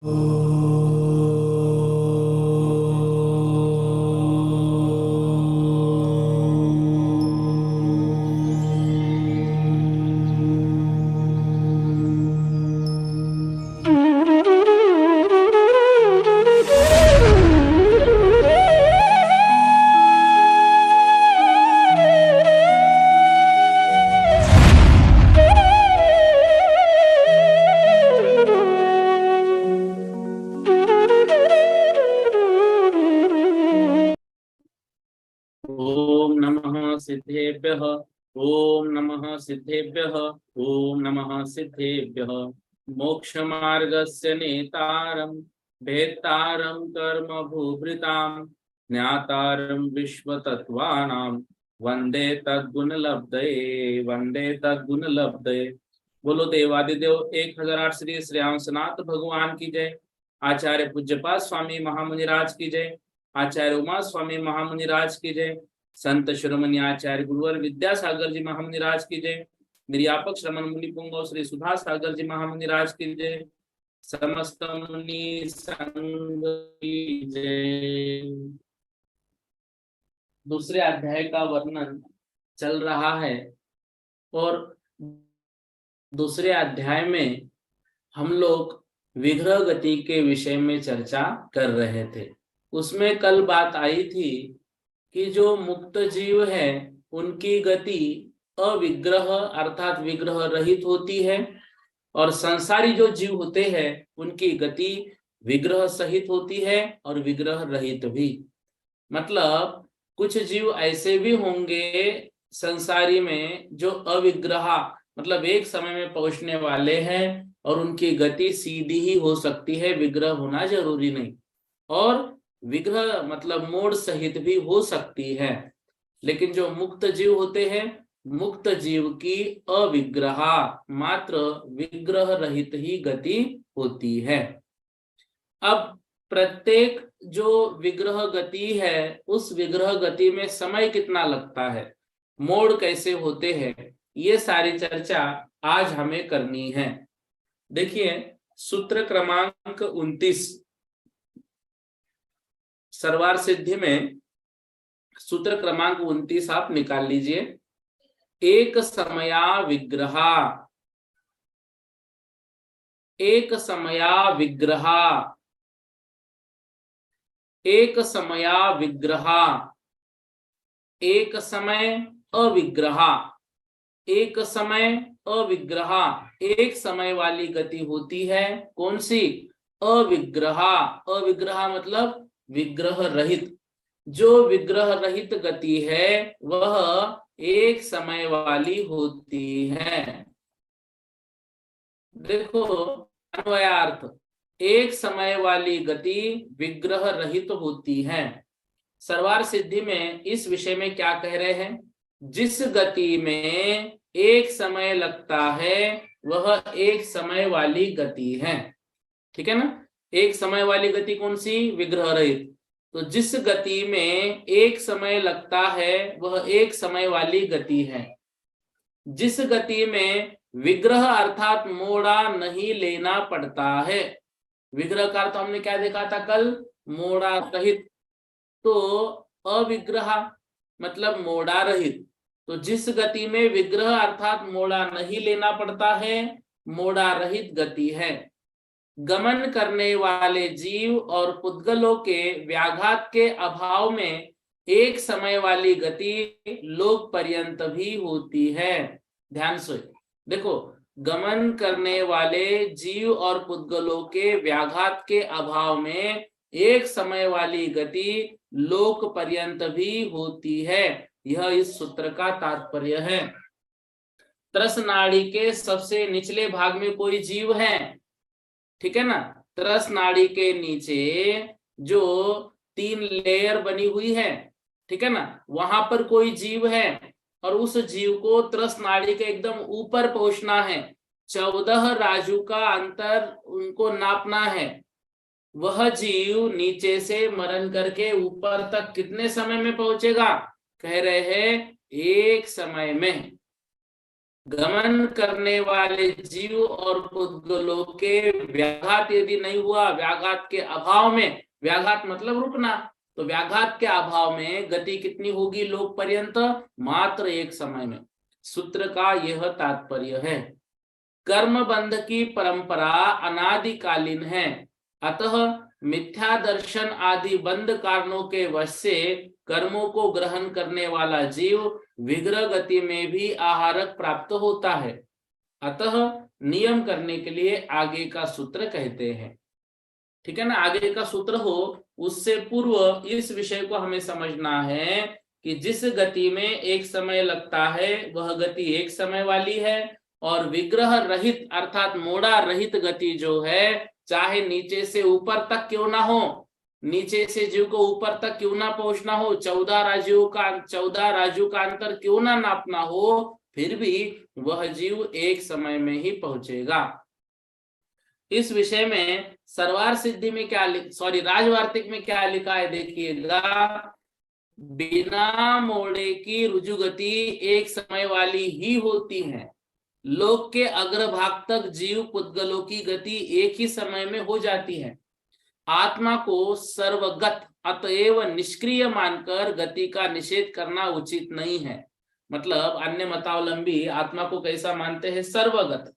ओम नमः सिद्धेभ्यः। ओम नमः सिद्धेभ्यः। ओम नमः सिद्धेभ्यः। मोक्षमार्गस्य नेतारं भेत्तारं कर्म भूभृतां ज्ञातारं विश्वतत्त्वानां वंदे तद्गुणलब्धये वंदे तद्गुणलब्धये। बोलो देवादिदेव 1008 श्री रामनाथ भगवान की जय। आचार्य पूज्यपाद स्वामी महामुनिराज की जय। आचार्य उमा स्वामी महामुनिराज की जय। संत शिरोमणि आचार्य गुरुवर विद्यासागर जी महामुनिराज की जय। निर्यापक श्रमण मुनि पुंगव श्री सुधा सागर जी महामुनिराज की जय। समस्त मुनि संग की जय। दूसरे अध्याय का वर्णन चल रहा है और दूसरे अध्याय में हम लोग विग्रह गति के विषय में चर्चा कर रहे थे। उसमें कल बात आई थी कि जो मुक्त जीव है उनकी गति अविग्रह अर्थात विग्रह रहित होती है और संसारी जो जीव होते हैं उनकी गति विग्रह सहित होती है और विग्रह रहित भी। मतलब कुछ जीव ऐसे भी होंगे संसारी में जो अविग्रह मतलब एक समय में पहुंचने वाले हैं और उनकी गति सीधी ही हो सकती है, विग्रह होना जरूरी नहीं। और विग्रह मतलब मोड़ सहित भी हो सकती है। लेकिन जो मुक्त जीव होते हैं, मुक्त जीव की अविग्रह मात्र विग्रह रहित ही गति होती है। अब प्रत्येक जो विग्रह गति है उस विग्रह गति में समय कितना लगता है, मोड़ कैसे होते हैं, ये सारी चर्चा आज हमें करनी है। देखिए सूत्र क्रमांक 29 सर्वार सिद्धि में सूत्र क्रमांक 29 आप निकाल लीजिए। एक समया विग्रह, एक समया विग्रह, एक समया विग्रह, एक समय अविग्रह, एक समय अविग्रह। एक समय वाली गति होती है कौन सी, अविग्रह। अविग्रह मतलब विग्रह रहित। जो विग्रह रहित गति है वह एक समय वाली होती है। देखो अन्वयार्थ, एक समय वाली गति विग्रह रहित होती है। सर्वार सिद्धि में इस विषय में क्या कह रहे हैं, जिस गति में एक समय लगता है वह एक समय वाली गति है। ठीक है ना, एक समय वाली गति कौन सी, विग्रह रहित। तो जिस गति में एक समय लगता है वह एक समय वाली गति है। जिस गति में विग्रह अर्थात मोड़ा नहीं लेना पड़ता है, विग्रह का अर्थ हमने क्या देखा था कल, मोड़ा रहित। तो अविग्रह मतलब मोड़ा रहित। तो जिस गति में विग्रह अर्थात मोड़ा नहीं लेना पड़ता है, मोड़ा रहित गति है। गमन करने वाले जीव और पुद्गलों के व्याघात के अभाव में एक समय वाली गति लोक पर्यंत भी होती है। ध्यान से देखो, गमन करने वाले जीव और पुद्गलों के व्याघात के अभाव में एक समय वाली गति लोक पर्यंत भी होती है। यह इस सूत्र का तात्पर्य है। तरस नाड़ी के सबसे निचले भाग में कोई जीव है, ठीक है ना। तरस नाड़ी के नीचे जो 3 लेयर बनी हुई है, ठीक है ना, वहां पर कोई जीव है और उस जीव को तरस नाड़ी के एकदम ऊपर पहुंचना है। 14 राजू का अंतर उनको नापना है। वह जीव नीचे से मरण करके ऊपर तक कितने समय में पहुंचेगा, कह रहे हैं एक समय में। गमन करने वाले जीव और पुद्गलों के व्याघात यदि नहीं हुआ, व्याघात के अभाव में, व्याघात मतलब रुकना, तो व्याघात के अभाव में गति कितनी होगी लोक पर्यंत? मात्र एक समय में। सूत्र का यह तात्पर्य है। कर्म बंध की परंपरा अनादिकालीन है, अतः मिथ्या दर्शन आदि बंध कारणों के वश से कर्मों को ग्रहण करने वाला जीव विग्रह गति में भी आहारक प्राप्त होता है। अतः नियम करने के लिए आगे का सूत्र कहते हैं। ठीक है ना, आगे का सूत्र हो उससे पूर्व इस विषय को हमें समझना है कि जिस गति में एक समय लगता है वह गति एक समय वाली है, और विग्रह रहित अर्थात मोड़ा रहित गति जो है, चाहे नीचे से ऊपर तक क्यों ना हो, नीचे से जीव को ऊपर तक क्यों ना पहुंचना हो, 14 राज्यों का अंतर क्यों ना नापना हो, फिर भी वह जीव एक समय में ही पहुंचेगा। इस विषय में सरवार सिद्धि में क्या राजवार्तिक में क्या लिखा है देखिएगा। बिना मोड़े की रुजुगति एक समय वाली ही होती है। लोक के अग्रभाग तक जीव पुद्गलों की गति एक ही समय में हो जाती है। आत्मा को सर्वगत अतएव निष्क्रिय मानकर गति का निषेध करना उचित नहीं है। मतलब अन्य मतावलंबी आत्मा को कैसा मानते हैं? सर्वगत,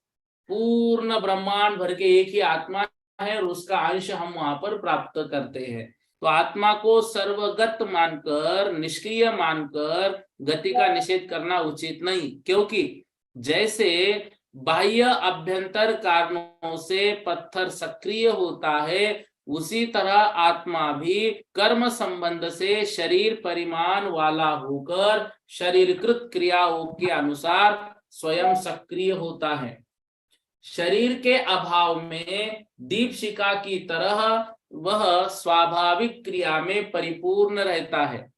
पूर्ण ब्रह्मांड भर के एक ही आत्मा है और उसका अंश हम वहां पर प्राप्त करते हैं। तो आत्मा को सर्वगत मानकर, निष्क्रिय मानकर गति का निषेध करना उचित नहीं, क्योंकि जैसे बाह्य अभ्यंतर कारणों से पत्थर सक्रिय होता है, उसी तरह आत्मा भी कर्म संबंध से शरीर परिमाण वाला होकर शरीरकृत क्रियाओं के अनुसार स्वयं सक्रिय होता है। शरीर के अभाव में दीपशिखा की तरह वह स्वाभाविक क्रिया में परिपूर्ण रहता है।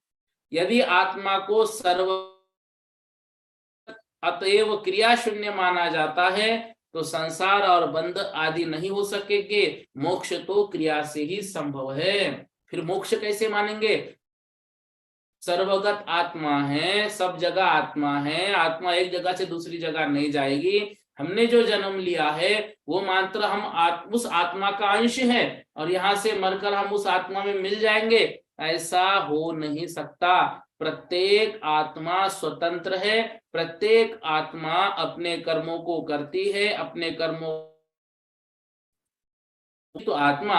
यदि आत्मा को सर्व अतएव क्रिया शून्य माना जाता है तो संसार और बंध आदि नहीं हो सकेंगे। मोक्ष तो क्रिया से ही संभव है। फिर मोक्ष कैसे मानेंगे? सर्वगत आत्मा है, सब जगह आत्मा है, आत्मा एक जगह से दूसरी जगह नहीं जाएगी। हमने जो जन्म लिया है वो मात्र हम उस आत्मा का अंश है और यहाँ से मरकर हम उस आत्मा में मिल जाएंगे, ऐसा हो नहीं सकता। प्रत्येक आत्मा स्वतंत्र है, प्रत्येक आत्मा अपने कर्मों को करती है, अपने कर्मों तो आत्मा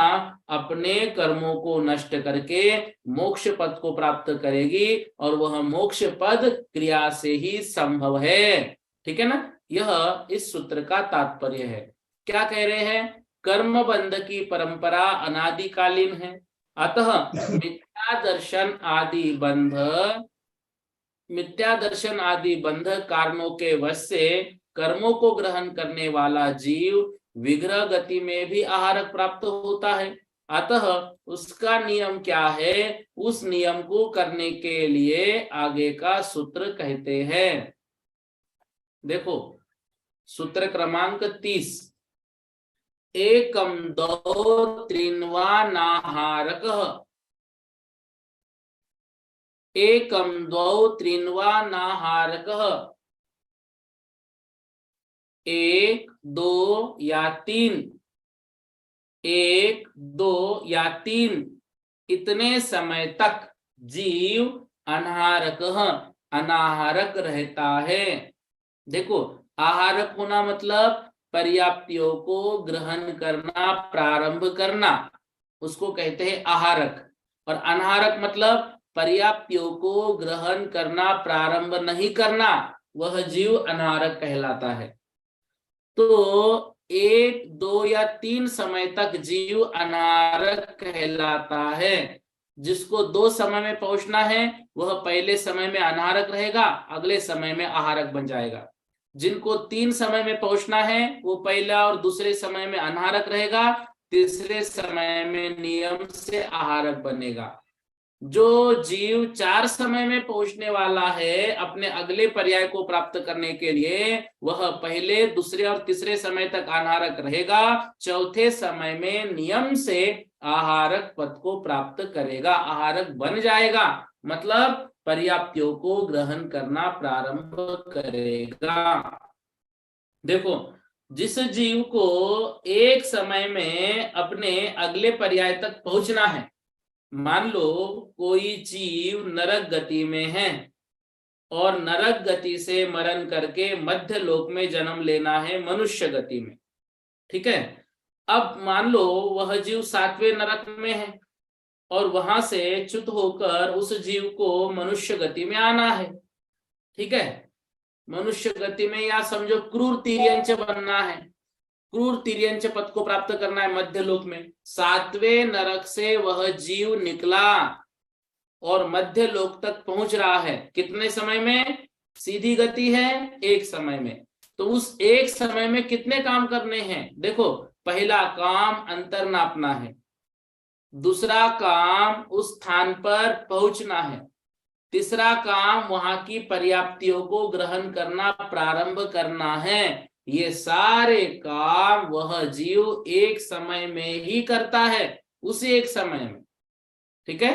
अपने कर्मों को नष्ट करके मोक्ष पद को प्राप्त करेगी और वह मोक्ष पद क्रिया से ही संभव है। ठीक है ना, यह इस सूत्र का तात्पर्य है। क्या कह रहे हैं? कर्म बंध की परंपरा अनादिकालीन है, अतः मिथ्या दर्शन आदि बंध कारणों के वश से कर्मों को ग्रहण करने वाला जीव विग्रह गति में भी आहारक प्राप्त होता है। अतः उसका नियम क्या है? उस नियम को करने के लिए आगे का सूत्र कहते हैं। देखो सूत्र क्रमांक 30, एकम दो त्रिन्वा नाहारक, एकम द्वौ त्रिन्वा नाहारक, एक दो या तीन, एक दो या तीन इतने समय तक जीव अनाहारक रहता है। देखो आहारक होना मतलब पर्याप्तियों को ग्रहण करना, प्रारंभ करना, उसको कहते हैं आहारक। और अनाहारक मतलब पर्याप्तियों को ग्रहण करना, प्रारंभ नहीं करना, वह जीव अनाहारक कहलाता है। तो एक दो या तीन समय तक जीव अनाहारक कहलाता है। जिसको दो समय में पहुंचना है वह पहले समय में अनाहारक रहेगा, अगले समय में आहारक बन जाएगा। जिनको तीन समय में पहुंचना है वो पहला और दूसरे समय में अनाहारक रहेगा, तीसरे समय में नियम से आहारक बनेगा। जो जीव चार समय में पहुंचने वाला है अपने अगले पर्याय को प्राप्त करने के लिए, वह पहले, दूसरे और तीसरे समय तक अनाहारक रहेगा, चौथे समय में नियम से आहारक पद को प्राप्त करेगा, आहारक बन जाएगा, मतलब पर्याप्तियों को ग्रहण करना प्रारंभ करेगा। देखो, जिस जीव को एक समय में अपने अगले पर्याय तक पहुंचना है, मान लो कोई जीव नरक गति में है और नरक गति से मरण करके मध्य लोक में जन्म लेना है मनुष्य गति में, ठीक है। अब मान लो वह जीव 7वें नरक में है और वहां से च्युत होकर उस जीव को मनुष्य गति में आना है, ठीक है। मनुष्य गति में या समझो क्रूर तिर्यंच बनना है, क्रूर तिर्यंच पद को प्राप्त करना है मध्य लोक में। 7वें नरक से वह जीव निकला और मध्य लोक तक पहुंच रहा है, कितने समय में? सीधी गति है एक समय में। तो उस एक समय में कितने काम करने हैं? देखो, पहला काम अंतर नापना है, दूसरा काम उस स्थान पर पहुंचना है, तीसरा काम वहां की पर्याप्तियों को ग्रहण करना प्रारंभ करना है। ये सारे काम वह जीव एक समय में ही करता है, उसी एक समय में, ठीक है।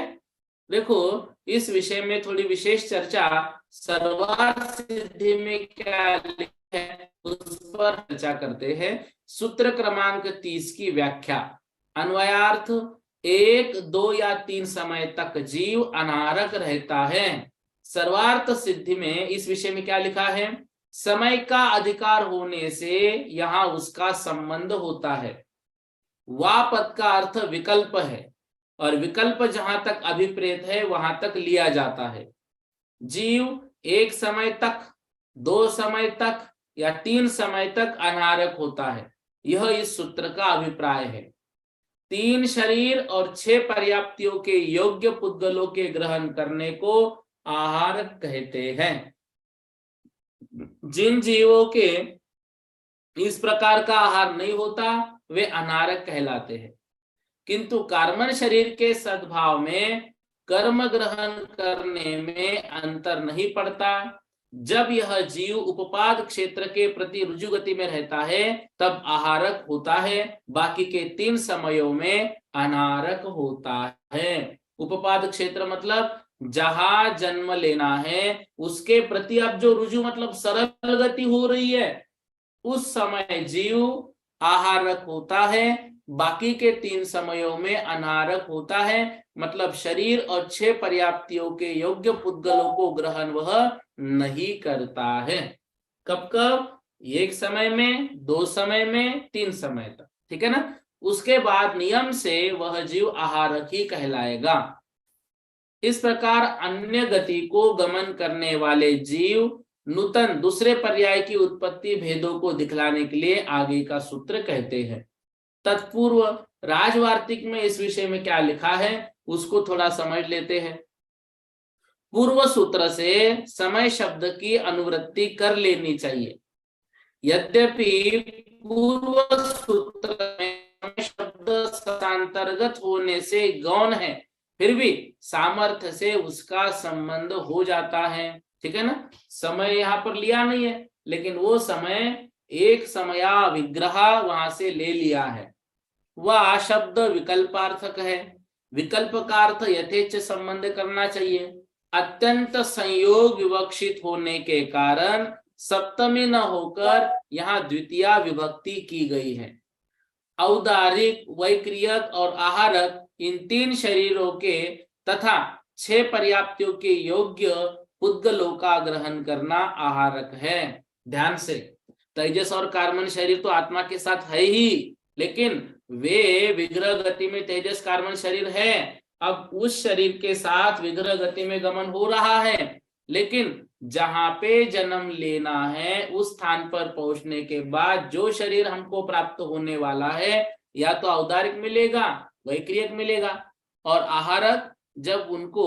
देखो, इस विषय में थोड़ी विशेष चर्चा सर्वार्थ सिद्धि में क्या लिखा है उस पर चर्चा करते हैं। सूत्र क्रमांक 30 की व्याख्या। अन्वयार्थ, 1, 2 या 3 समय तक जीव अनारक रहता है। सर्वार्थ सिद्धि में इस विषय में क्या लिखा है? समय का अधिकार होने से यहां उसका संबंध होता है। वा पद का अर्थ विकल्प है और विकल्प जहां तक अभिप्रेत है वहां तक लिया जाता है। जीव एक समय तक, 2 समय तक या 3 समय तक अनारक होता है, यह इस सूत्र का अभिप्राय है। 3 शरीर और 6 पर्याप्तियों के योग्य पुद्गलों के ग्रहण करने को आहार कहते हैं। जिन जीवों के इस प्रकार का आहार नहीं होता वे अनारक कहलाते हैं, किंतु कार्बन शरीर के सद्भाव में कर्म ग्रहण करने में अंतर नहीं पड़ता। जब यह जीव उपपाद क्षेत्र के प्रति रुजु गति में रहता है तब आहारक होता है, बाकी के 3 समयों में अनारक होता है। उपपाद क्षेत्र मतलब जहां जन्म लेना है उसके प्रति अब जो रुजु मतलब सरल गति हो रही है, उस समय जीव आहारक होता है, बाकी के 3 समयों में अनारक होता है। मतलब शरीर और 6 पर्याप्तियों के योग्य पुद्गलों को ग्रहण वह नहीं करता है। कब कब? एक समय में, 2 समय में, 3 समय तक, ठीक है ना। उसके बाद नियम से वह जीव आहारक ही कहलाएगा। इस प्रकार अन्य गति को गमन करने वाले जीव नूतन दूसरे पर्याय की उत्पत्ति भेदों को दिखलाने के लिए आगे का सूत्र कहते हैं। तत्पूर्व राजवार्तिक में इस विषय में क्या लिखा है उसको थोड़ा समझ लेते हैं। पूर्व सूत्र से समय शब्द की अनुवृत्ति कर लेनी चाहिए। यद्यपि पूर्व सूत्र में शब्द अंतर्गत होने से गौण है, फिर भी सामर्थ्य से उसका संबंध हो जाता है, ठीक है ना। समय यहां पर लिया नहीं है, लेकिन वो समय एक समया विग्रह वहां से ले लिया है। वह शब्द विकल्पार्थक है, विकल्प का अर्थ यथेच्छ संबंध करना चाहिए। अत्यंत संयोग विवक्षित होने के कारण सप्तमी न होकर यहाँ द्वितीया विभक्ति की गई है। औदारिक, वैक्रियक और आहारक इन 3 शरीरों के तथा 6 पर्याप्तियों के योग्य पुद्गलों का ग्रहण करना आहारक है। ध्यान से, तेजस और कार्बन शरीर तो आत्मा के साथ है ही, लेकिन वे विग्रह गति में तेजस कार्बन शरीर है। अब उस शरीर के साथ विग्रह गति में गमन हो रहा है, लेकिन जहां पे जन्म लेना है उस स्थान पर पहुंचने के बाद जो शरीर हमको प्राप्त होने वाला है या तो औदारिक मिलेगा, वैक्रियक मिलेगा, और आहारक जब उनको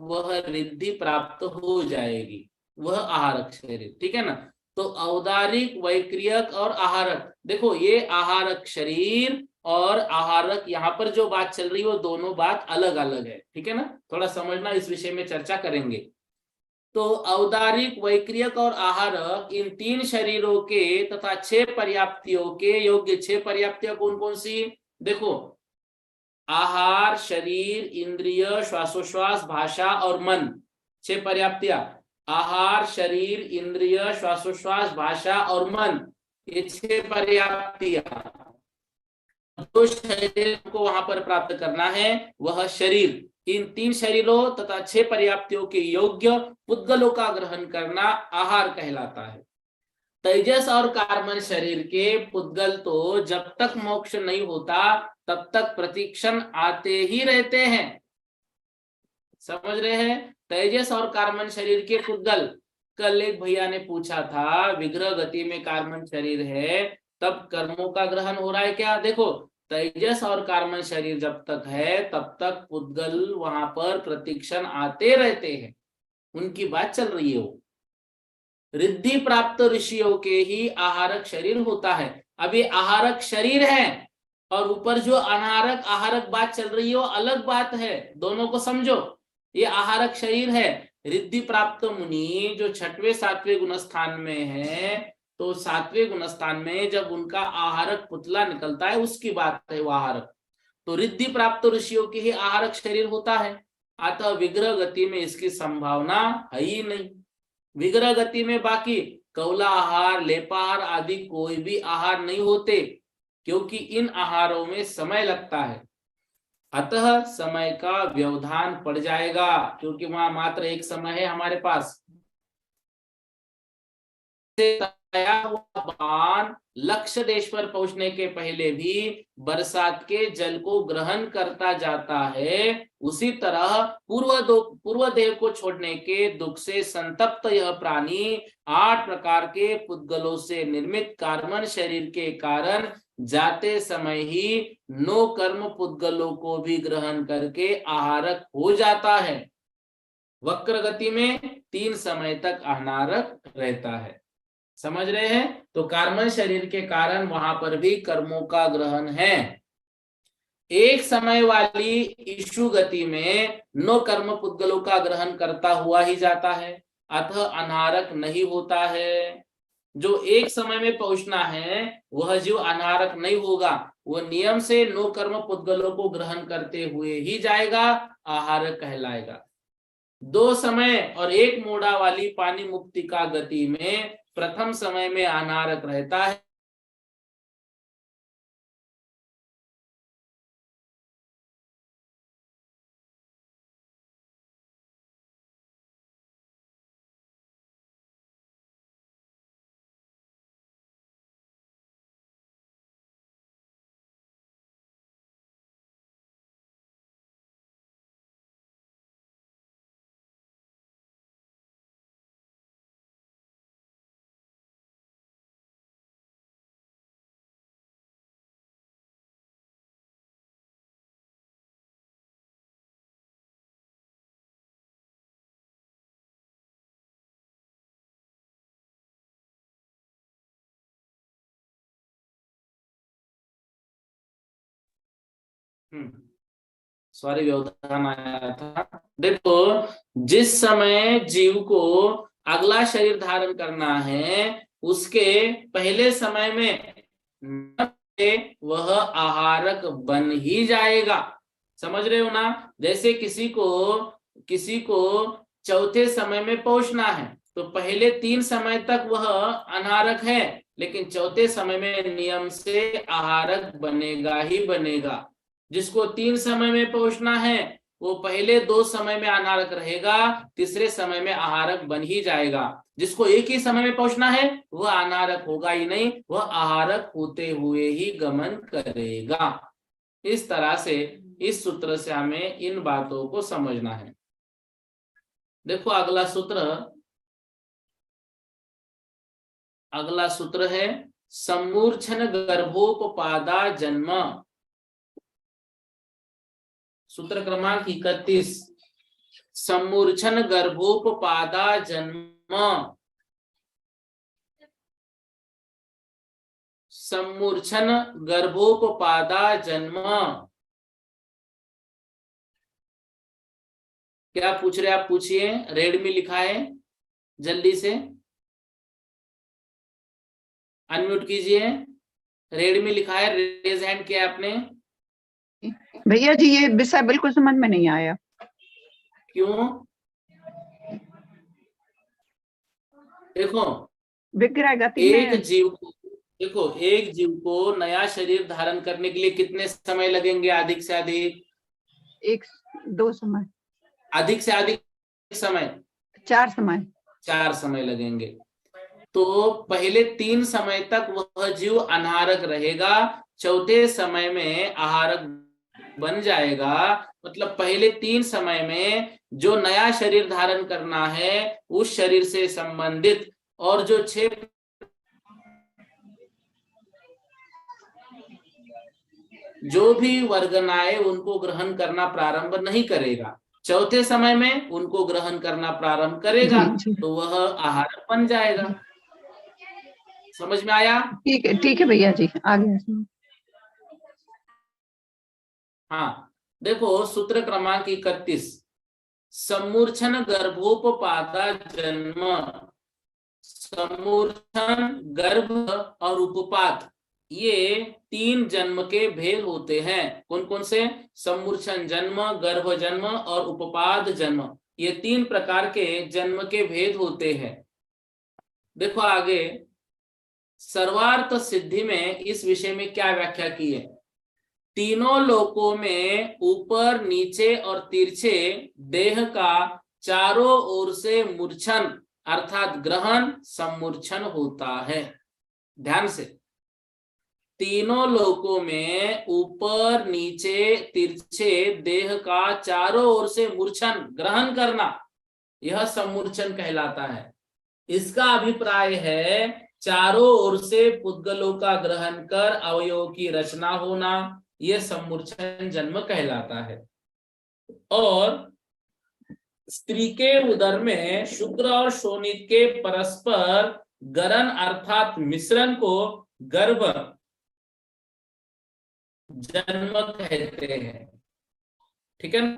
वह रिद्धि प्राप्त हो जाएगी वह आहारक शरीर, ठीक है ना। तो औदारिक, वैक्रियक और आहारक, देखो ये आहारक शरीर और आहारक यहाँ पर जो बात चल रही है वो दोनों बात अलग अलग है, ठीक है ना। थोड़ा समझना, इस विषय में चर्चा करेंगे। तो औदारिक, वैक्रियक और आहारक इन 3 शरीरों के तथा 6 पर्याप्तियों के योग्य 6 पर्याप्तियां कौन कौन सी? देखो, आहार, शरीर, इंद्रिय, श्वासोश्वास, भाषा और मन, 6 पर्याप्तियां। आहार, शरीर, इंद्रिय, श्वासोश्वास, भाषा और मन, ये 6 पर्याप्तियां, जो शरीर को वहां पर प्राप्त करना है वह शरीर, इन 3 शरीरों तथा 6 पर्याप्तियों के योग्य पुद्गलों का ग्रहण करना आहार कहलाता है। तेजस और कार्बन शरीर के पुद्गल तो जब तक मोक्ष नहीं होता तब तक प्रतिक्षण आते ही रहते हैं। समझ रहे हैं? तेजस और कार्बन शरीर के पुद्गल, कल एक भैया ने पूछा था विग्रह गति में कार्बन शरीर है तब कर्मों का ग्रहण हो रहा है क्या? देखो, तेजस और कार्बन शरीर जब तक है तब तक पुद्गल वहां पर प्रतिक्षण आते रहते हैं, उनकी बात चल रही है। वो रिद्धि प्राप्त ऋषियों के ही आहारक शरीर होता है। अभी आहारक शरीर है और ऊपर जो अनाहारक आहारक बात चल रही है वो अलग बात है, दोनों को समझो। ये आहारक शरीर है। रिद्धि प्राप्त मुनि जो 6वें 7वें गुणस्थान में है, तो 7वें गुणस्थान में जब उनका आहारक पुतला निकलता है उसकी बात है वो आहारक। तो रिद्धि प्राप्त ऋषियों के ही आहारक शरीर होता है, अतः विग्रह गति में इसकी संभावना है ही नहीं। विग्रह गति में बाकी कौला आहार, लेपाहार आदि कोई भी आहार नहीं होते, क्योंकि इन आहारों में समय लगता है, अतः समय का व्यवधान पड़ जाएगा, क्योंकि वहां मात्र एक समय है हमारे पास। तैयार हुआ बाण लक्ष्य देश पर पहुंचने के पहले भी बरसात के जल को ग्रहण करता जाता है, उसी तरह पूर्व देह को छोड़ने के दुख से संतप्त यह प्राणी 8 प्रकार के पुद्गलों से निर्मित कार्बन शरीर के कारण जाते समय ही 9 कर्म पुद्गलों को भी ग्रहण करके आहारक हो जाता है। वक्र गति में 3 समय तक अनारक रहता है। समझ रहे हैं? तो कार्बन शरीर के कारण वहां पर भी कर्मों का ग्रहण है। एक समय वाली ईशु गति में 9 कर्म पुद्गलों का ग्रहण करता हुआ ही जाता है, अतः अनारक नहीं होता है। जो एक समय में पहुंचना है वह जीव अनारक नहीं होगा, वह नियम से 9 कर्म पुद्गलों को ग्रहण करते हुए ही जाएगा, आहारक कहलाएगा। 2 समय और 1 मोड़ा वाली पानी मुक्ति का गति में प्रथम समय में अनारक रहता है, सॉरी व्यवधान आया था। देखो, जिस समय जीव को अगला शरीर धारण करना है उसके पहले समय में वह आहारक बन ही जाएगा। समझ रहे हो ना? जैसे किसी को चौथे समय में पहुंचना है तो पहले 3 समय तक वह अनारक है, लेकिन चौथे समय में नियम से आहारक बनेगा ही बनेगा। जिसको 3 समय में पहुंचना है वो पहले 2 समय में अनारक रहेगा, तीसरे समय में आहारक बन ही जाएगा। जिसको एक ही समय में पहुंचना है वह अनारक होगा ही नहीं, वह आहारक होते हुए ही गमन करेगा। इस तरह से इस सूत्र से हमें इन बातों को समझना है। देखो अगला सूत्र है सम्मूर्छन गर्भोपपादा जन्म। सूत्र क्रमांक 31, सम्मूर्छन गर्भोपपादा जन्म। सम्मूर्छन गर्भोपपादा जन्म। क्या पूछ रहे आप? पूछिए, रेड में लिखा है, जल्दी से अनम्यूट कीजिए। रेड में लिखा है, रेज हैंड किया आपने। भैया जी ये विषय बिल्कुल समझ में नहीं आया। क्यों? देखो, विग्रह गति एक में जीव को देखो, एक जीव को नया शरीर धारण करने के लिए कितने समय लगेंगे? अधिक से अधिक, एक, दो समय, अधिक से अधिक समय 4 समय। 4 समय लगेंगे। तो पहले 3 समय तक वह जीव अनाहारक रहेगा, चौथे समय में आहारक बन जाएगा। मतलब पहले 3 समय में जो नया शरीर धारण करना है उस शरीर से संबंधित, और जो 6 जो भी वर्गनाएं उनको ग्रहण करना प्रारंभ नहीं करेगा, चौथे समय में उनको ग्रहण करना प्रारंभ करेगा, जी जी, तो वह आहार बन जाएगा। समझ में आया? ठीक है भैया जी, आगे। हाँ, देखो सूत्र क्रमांक 31, सम्मूर्छन गर्भोपपाता जन्म। सम्मूर्छन, गर्भ और उपपात, ये 3 जन्म के भेद होते हैं। कौन कौन से? सम्मूर्छन जन्म, गर्भ जन्म और उपपात जन्म, ये 3 प्रकार के जन्म के भेद होते हैं। देखो आगे, सर्वार्थ सिद्धि में इस विषय में क्या व्याख्या की है? तीनों लोकों में ऊपर, नीचे और तिरछे देह का चारों ओर से मूर्छन अर्थात ग्रहण सम्मूर्छन होता है। ध्यान से, तीनों लोकों में ऊपर, नीचे, तिरछे देह का चारों ओर से मूर्छन ग्रहण करना, यह सम्मूर्छन कहलाता है। इसका अभिप्राय है चारों ओर से पुद्गलों का ग्रहण कर अवयवों की रचना होना, यह सम्मूर्छन जन्म कहलाता है। और स्त्री के उदर में शुक्र और शोणित के परस्पर गरण अर्थात मिश्रण को गर्भ जन्म कहते हैं। ठीक है ना?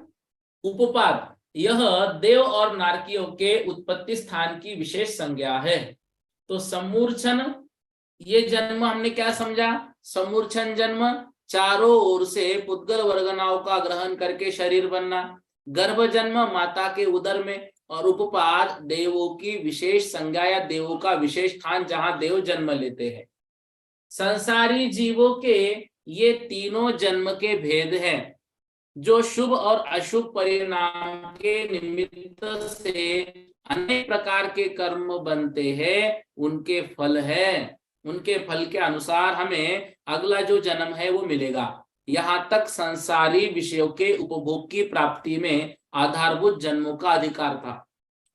उपपात, यह देव और नारकियों के उत्पत्ति स्थान की विशेष संज्ञा है। तो सम्मूर्छन, ये जन्म हमने क्या समझा? सम्मूर्छन जन्म चारों ओर से पुद्गल वर्गनाओं का ग्रहण करके शरीर बनना, गर्भ जन्म माता के उदर में, और उपपात देवों की विशेष संज्ञा या देवों का विशेष स्थान जहां देव जन्म लेते हैं। संसारी जीवों के ये तीनों जन्म के भेद हैं, जो शुभ और अशुभ परिणाम के निमित्त से अनेक प्रकार के कर्म बनते हैं, उनके फल है। उनके फल के अनुसार हमें अगला जो जन्म है वो मिलेगा। यहाँ तक संसारी विषयों के उपभोग की प्राप्ति में आधारभूत जन्मों का अधिकार था।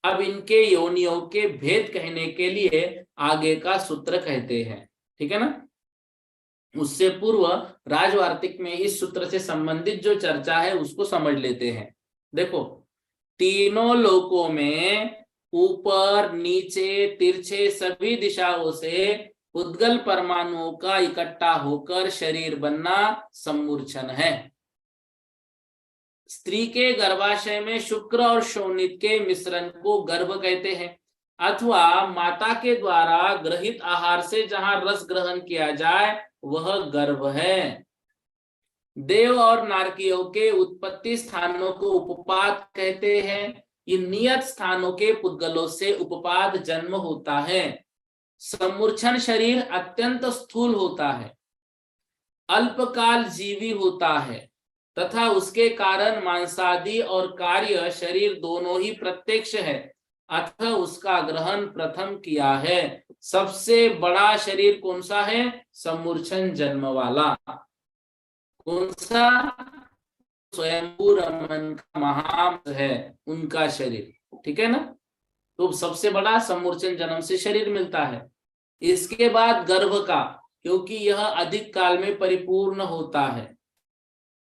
अब इनके योनियों के भेद कहने के लिए आगे का सूत्र कहते हैं। ठीक है ना? उससे पूर्व राजवार्तिक में इस सूत्र से संबंधित जो चर्चा है उसको समझ लेते हैं। देखो, तीनों लोकों में ऊपर, नीचे, तिरछे सभी दिशाओं से उद्गल परमाणुओं का इकट्ठा होकर शरीर बनना सम्मूर्छन है। स्त्री के गर्भाशय में शुक्र और शोणित के मिश्रण को गर्भ कहते हैं, अथवा माता के द्वारा ग्रहित आहार से जहां रस ग्रहण किया जाए वह गर्भ है। देव और नारकियों के उत्पत्ति स्थानों को उपपात कहते हैं। इन नियत स्थानों के पुद्गलों से उपपात जन्म होता है। सम्मूर्छन शरीर अत्यंत स्थूल होता है, अल्पकाल जीवी होता है तथा उसके कारण मांसादि और कार्य शरीर दोनों ही प्रत्यक्ष है, अतः उसका ग्रहण प्रथम किया है। सबसे बड़ा शरीर कौन सा है? सम्मूर्छन जन्म वाला। कौन सा? स्वयंभू रमन का महाम है उनका शरीर। ठीक है ना? तो सबसे बड़ा सम्मूर्छन जन्म से शरीर मिलता है। इसके बाद गर्भ का, क्योंकि यह अधिक काल में परिपूर्ण होता है।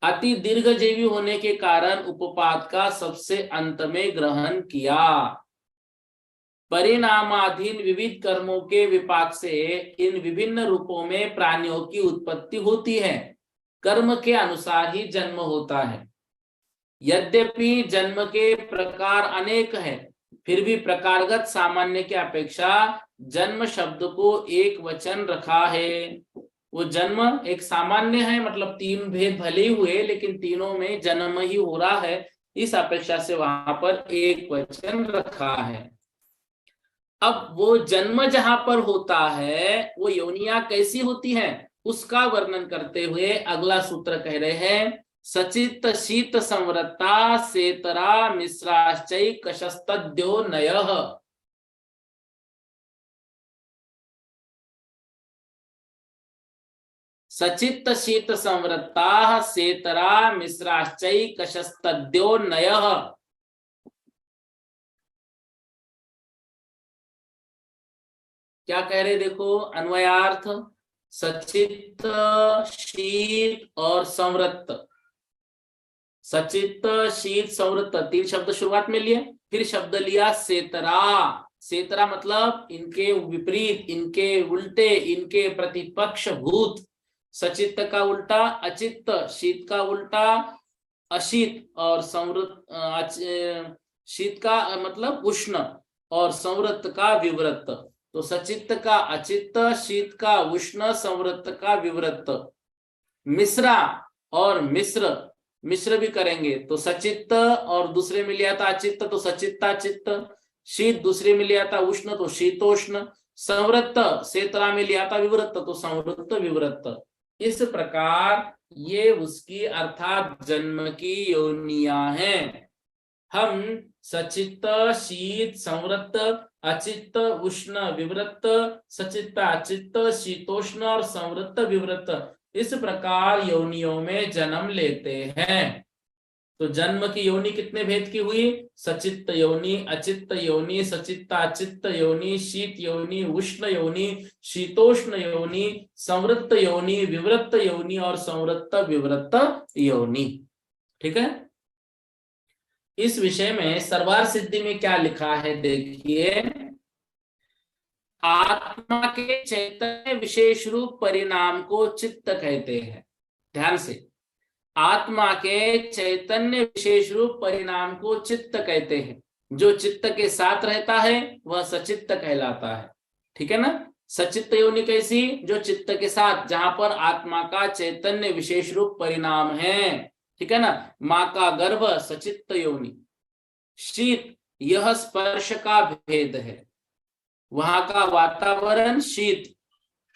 अति दीर्घजीवी होने के कारण उपपात का सबसे अंत में ग्रहण किया। परिणामाधीन विविध कर्मों के विपाक से इन विभिन्न रूपों में प्राणियों की उत्पत्ति होती है। कर्म के अनुसार ही जन्म होता है। यद्यपि जन्म के प्रकार अनेक हैं, फिर भी प्रकारगत सामान्य की अपेक्षा जन्म शब्द को एक वचन रखा है। वो जन्म एक सामान्य है, मतलब 3 भेद भले ही हुए लेकिन तीनों में जन्म ही हो रहा है, इस अपेक्षा से वहां पर एक वचन रखा है। अब वो जन्म जहां पर होता है वो योनियां कैसी होती हैं उसका वर्णन करते हुए अगला सूत्र कह रहे हैं, सचित शीत संवृत्ता सेतरा मिश्राश्चै कशस्तद्यो नयः। सचित शीत संवृत्ता सेतरा मिश्राश्चै कशस्तद्यो नयः। क्या कह रहे देखो, अन्वयार्थ, सचित शीत और संवृत्त। सचित शीत संवृत्त तीन शब्द शुरुआत में लिए, फिर शब्द लिया सेतरा। सेतरा मतलब इनके विपरीत, इनके उल्टे, इनके प्रतिपक्ष भूत। सचित का उल्टा अचित्त, शीत का उल्टा अशीत, और संवृत्त शीत का मतलब उष्ण और संवृत्त का विवृत्त। तो सचित्त का अचित्त, शीत का उष्ण, संवृत्त का विवृत्त। मिश्रा और मिश्र, मिश्र भी करेंगे तो सचित्त और दूसरे में लिया था अचित्त तो सचित्ताचित्त, शीत दूसरे में लिया था उष्ण तो शीतोष्ण, संवृत्त सेतरा में लिया था विवृत्त तो संवृत्त विवृत्त। इस प्रकार ये उसकी अर्थात जन्म की योनियां हैं। हम सचित्त शीत संवृत्त अचित्त उष्ण विवृत्त, सचित्त अचित्त शीतोष्ण और संवृत्त विवृत्त, इस प्रकार योनियों में जन्म लेते हैं। तो जन्म की योनि कितने भेद की हुई, सचित्त योनि, अचित्त योनि, सचित्ताचित्त योनि, शीत योनि, उष्ण योनि, शीतोष्ण योनि, संवृत्त योनि, विवृत्त योनि और संवृत्त विवृत्त योनि। ठीक है। इस विषय में सर्वार सिद्धि में क्या लिखा है देखिए, आत्मा के चैतन्य विशेष रूप परिणाम को चित्त कहते हैं। ध्यान से, आत्मा के चैतन्य विशेष रूप परिणाम को चित्त कहते हैं। जो चित्त के साथ रहता है वह सचित्त कहलाता है। ठीक है ना। सचित्त योनि कैसी, जो चित्त के साथ, जहां पर आत्मा का चैतन्य विशेष रूप परिणाम है। ठीक है ना। माँ का गर्भ सचित्त योनि। शीत यह स्पर्श का भेद है, वहां का वातावरण शीत,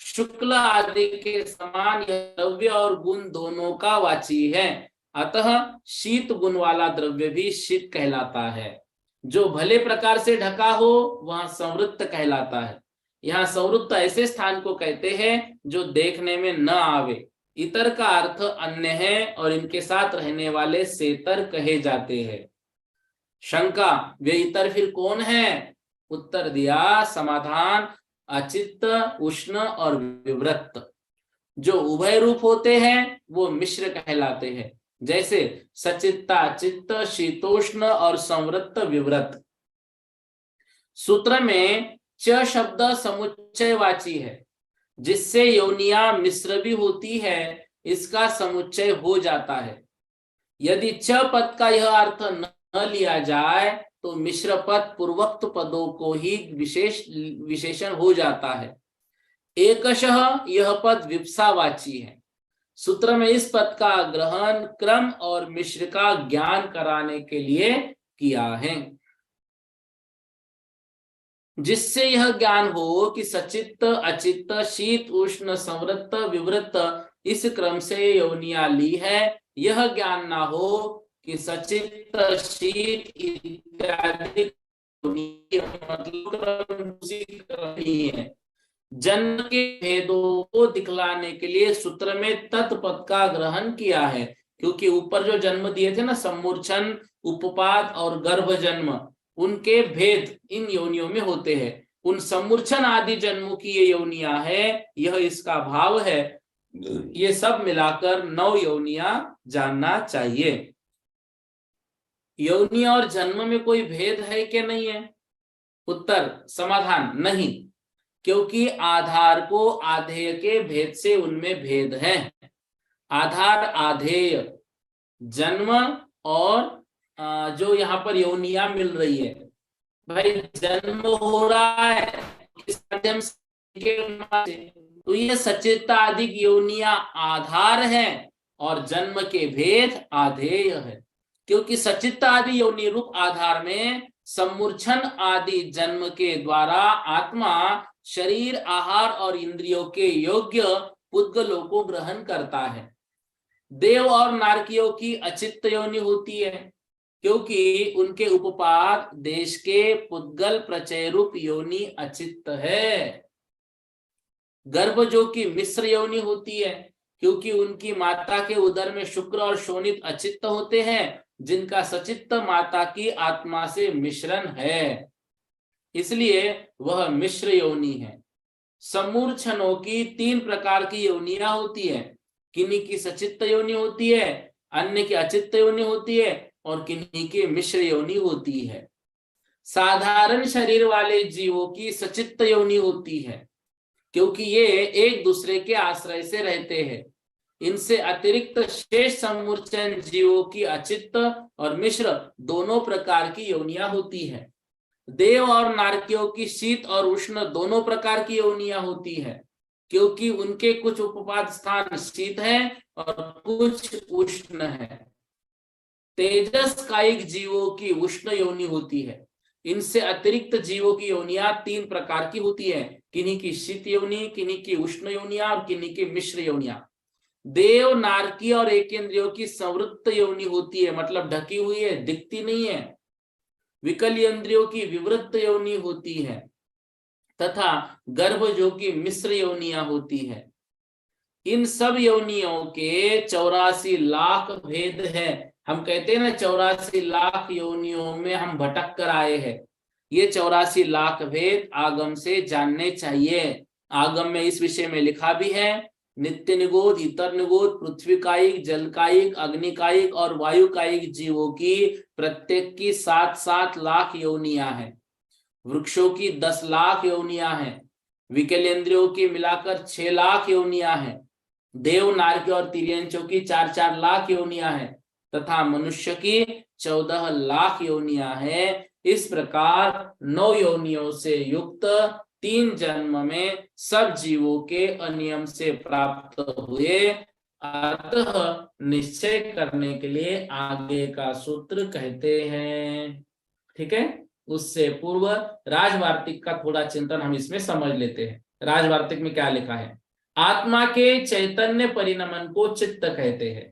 शुक्ल आदि के समान यह द्रव्य और गुण दोनों का वाची है, अतः शीत गुण वाला द्रव्य भी शीत कहलाता है। जो भले प्रकार से ढका हो वह संवृत्त कहलाता है। यहाँ संवृत्त ऐसे स्थान को कहते हैं जो देखने में न आवे। इतर का अर्थ अन्य है और इनके साथ रहने वाले सेतर कहे जाते हैं। शंका, वे इतर फिर कौन है? उत्तर दिया, समाधान, अचित्त उष्ण और विवृत्त। जो उभय रूप होते हैं वो मिश्र कहलाते हैं, जैसे सचित्ता चित्त, शीतोष्ण और संवृत्त विवृत्त। सूत्र में च शब्द समुच्चयवाची है, जिससे योनिया मिश्र भी होती है, इसका समुच्चय हो जाता है। यदि च पद का यह अर्थ न लिया जाए तो मिश्र पद पूर्वोक्त पदों को ही विशेषण हो जाता है। एकशः यह पद विप्सावाची है। सूत्र में इस पद का ग्रहण क्रम और मिश्र का ज्ञान कराने के लिए किया है, जिससे यह ज्ञान हो कि सचित्त अचित्त शीत उष्ण संवृत्त विवृत्त इस क्रम से योनिया ली है। यह ज्ञान ना हो कि सचित्त शीत इत्यादि मतलब है। जन्म के भेदों को दिखलाने के लिए सूत्र में तत्पद का ग्रहण किया है, क्योंकि ऊपर जो जन्म दिए थे ना, सम्मूर्छन, उपपात और गर्भ जन्म, उनके भेद इन योनियों में होते हैं। उन सम्मूर्छन आदि जन्मों की ये योनियां है, यह इसका भाव है। ये सब मिलाकर 9 योनियां जानना चाहिए। योनि और जन्म में कोई भेद है कि नहीं है? उत्तर, समाधान, नहीं, क्योंकि आधार को आधेय के भेद से उनमें भेद है। आधार आधेय, जन्म और जो यहाँ पर योनियां मिल रही है, भाई जन्म हो रहा है किस माध्यम से, तो ये सचित्त आदि योनियां आधार है और जन्म के भेद आधेय है। क्योंकि सचित्त आदि योनि रूप आधार में सम्मूर्छन आदि जन्म के द्वारा आत्मा शरीर, आहार और इंद्रियों के योग्य पुद्गलों को ग्रहण करता है। देव और नारकियों की अचित्त योनि होती है, क्योंकि उनके उपपाद देश के पुद्गल प्रचय रूप योनि अचित्त है। गर्भ जो कि मिश्र योनि होती है, क्योंकि उनकी माता के उदर में शुक्र और शोणित अचित्त होते हैं, जिनका सचित्त माता की आत्मा से मिश्रण है, इसलिए वह मिश्र योनि है। सम्मूर्छनों की 3 प्रकार की योनियां होती है। किन्हीं की सचित्त योनि होती है, अन्य की अचित्त योनि होती है और किन्हीं की मिश्र योनि होती है। साधारण शरीर वाले जीवों की सचित्त योनि होती है, क्योंकि ये एक दूसरे के आश्रय से रहते हैं। इनसे अतिरिक्त शेष सम्मूर्छन जीवों की अचित्त और मिश्र दोनों प्रकार की योनियां होती है। देव और नारकियों की शीत और उष्ण दोनों प्रकार की योनियां होती है, क्योंकि उनके कुछ उपपाद स्थान शीत है और कुछ उष्ण है। तेजस कायिक जीवों की उष्ण योनि होती है। इनसे अतिरिक्त जीवों की योनियां 3 प्रकार की होती है, किन्हीं की शीत योनि, किन्हीं की उष्ण योनियां और किन्हीं की मिश्र योनियां। देव, नारकी और एकेंद्रियों की संवृत्त योनि होती है, मतलब ढकी हुई है, दिखती नहीं है। विकल इंद्रियों की विवृत्त योनि होती है तथा गर्भ जो की मिश्र योनियां होती है। इन सब योनियों के 84 लाख भेद है। हम कहते हैं ना 84 लाख योनियों में हम भटक कर आए हैं। ये 84 लाख भेद आगम से जानने चाहिए। आगम में इस विषय में लिखा भी है, नित्य निगोद, इतर निगोद, पृथ्वी कायिक, जल कायिक, अग्नि कायिक और वायु कायिक जीवों की प्रत्येक की 7-7 लाख योनियां हैं। वृक्षों की 10 लाख योनियां हैं। विकलेंद्रियों की मिलाकर 6 लाख योनियां हैं। देव, नारकी और तिर्यंचों की 4-4 लाख योनियां हैं तथा मनुष्य की 14 लाख योनियां हैं। इस प्रकार 9 योनियों से युक्त 3 जन्म में सब जीवों के अनियम से प्राप्त हुए। अतः निश्चय करने के लिए आगे का सूत्र कहते हैं। ठीक है, उससे पूर्व राजवार्तिक का थोड़ा चिंतन हम इसमें समझ लेते हैं। राजवार्तिक में क्या लिखा है? आत्मा के चैतन्य परिणमन को चित्त कहते हैं।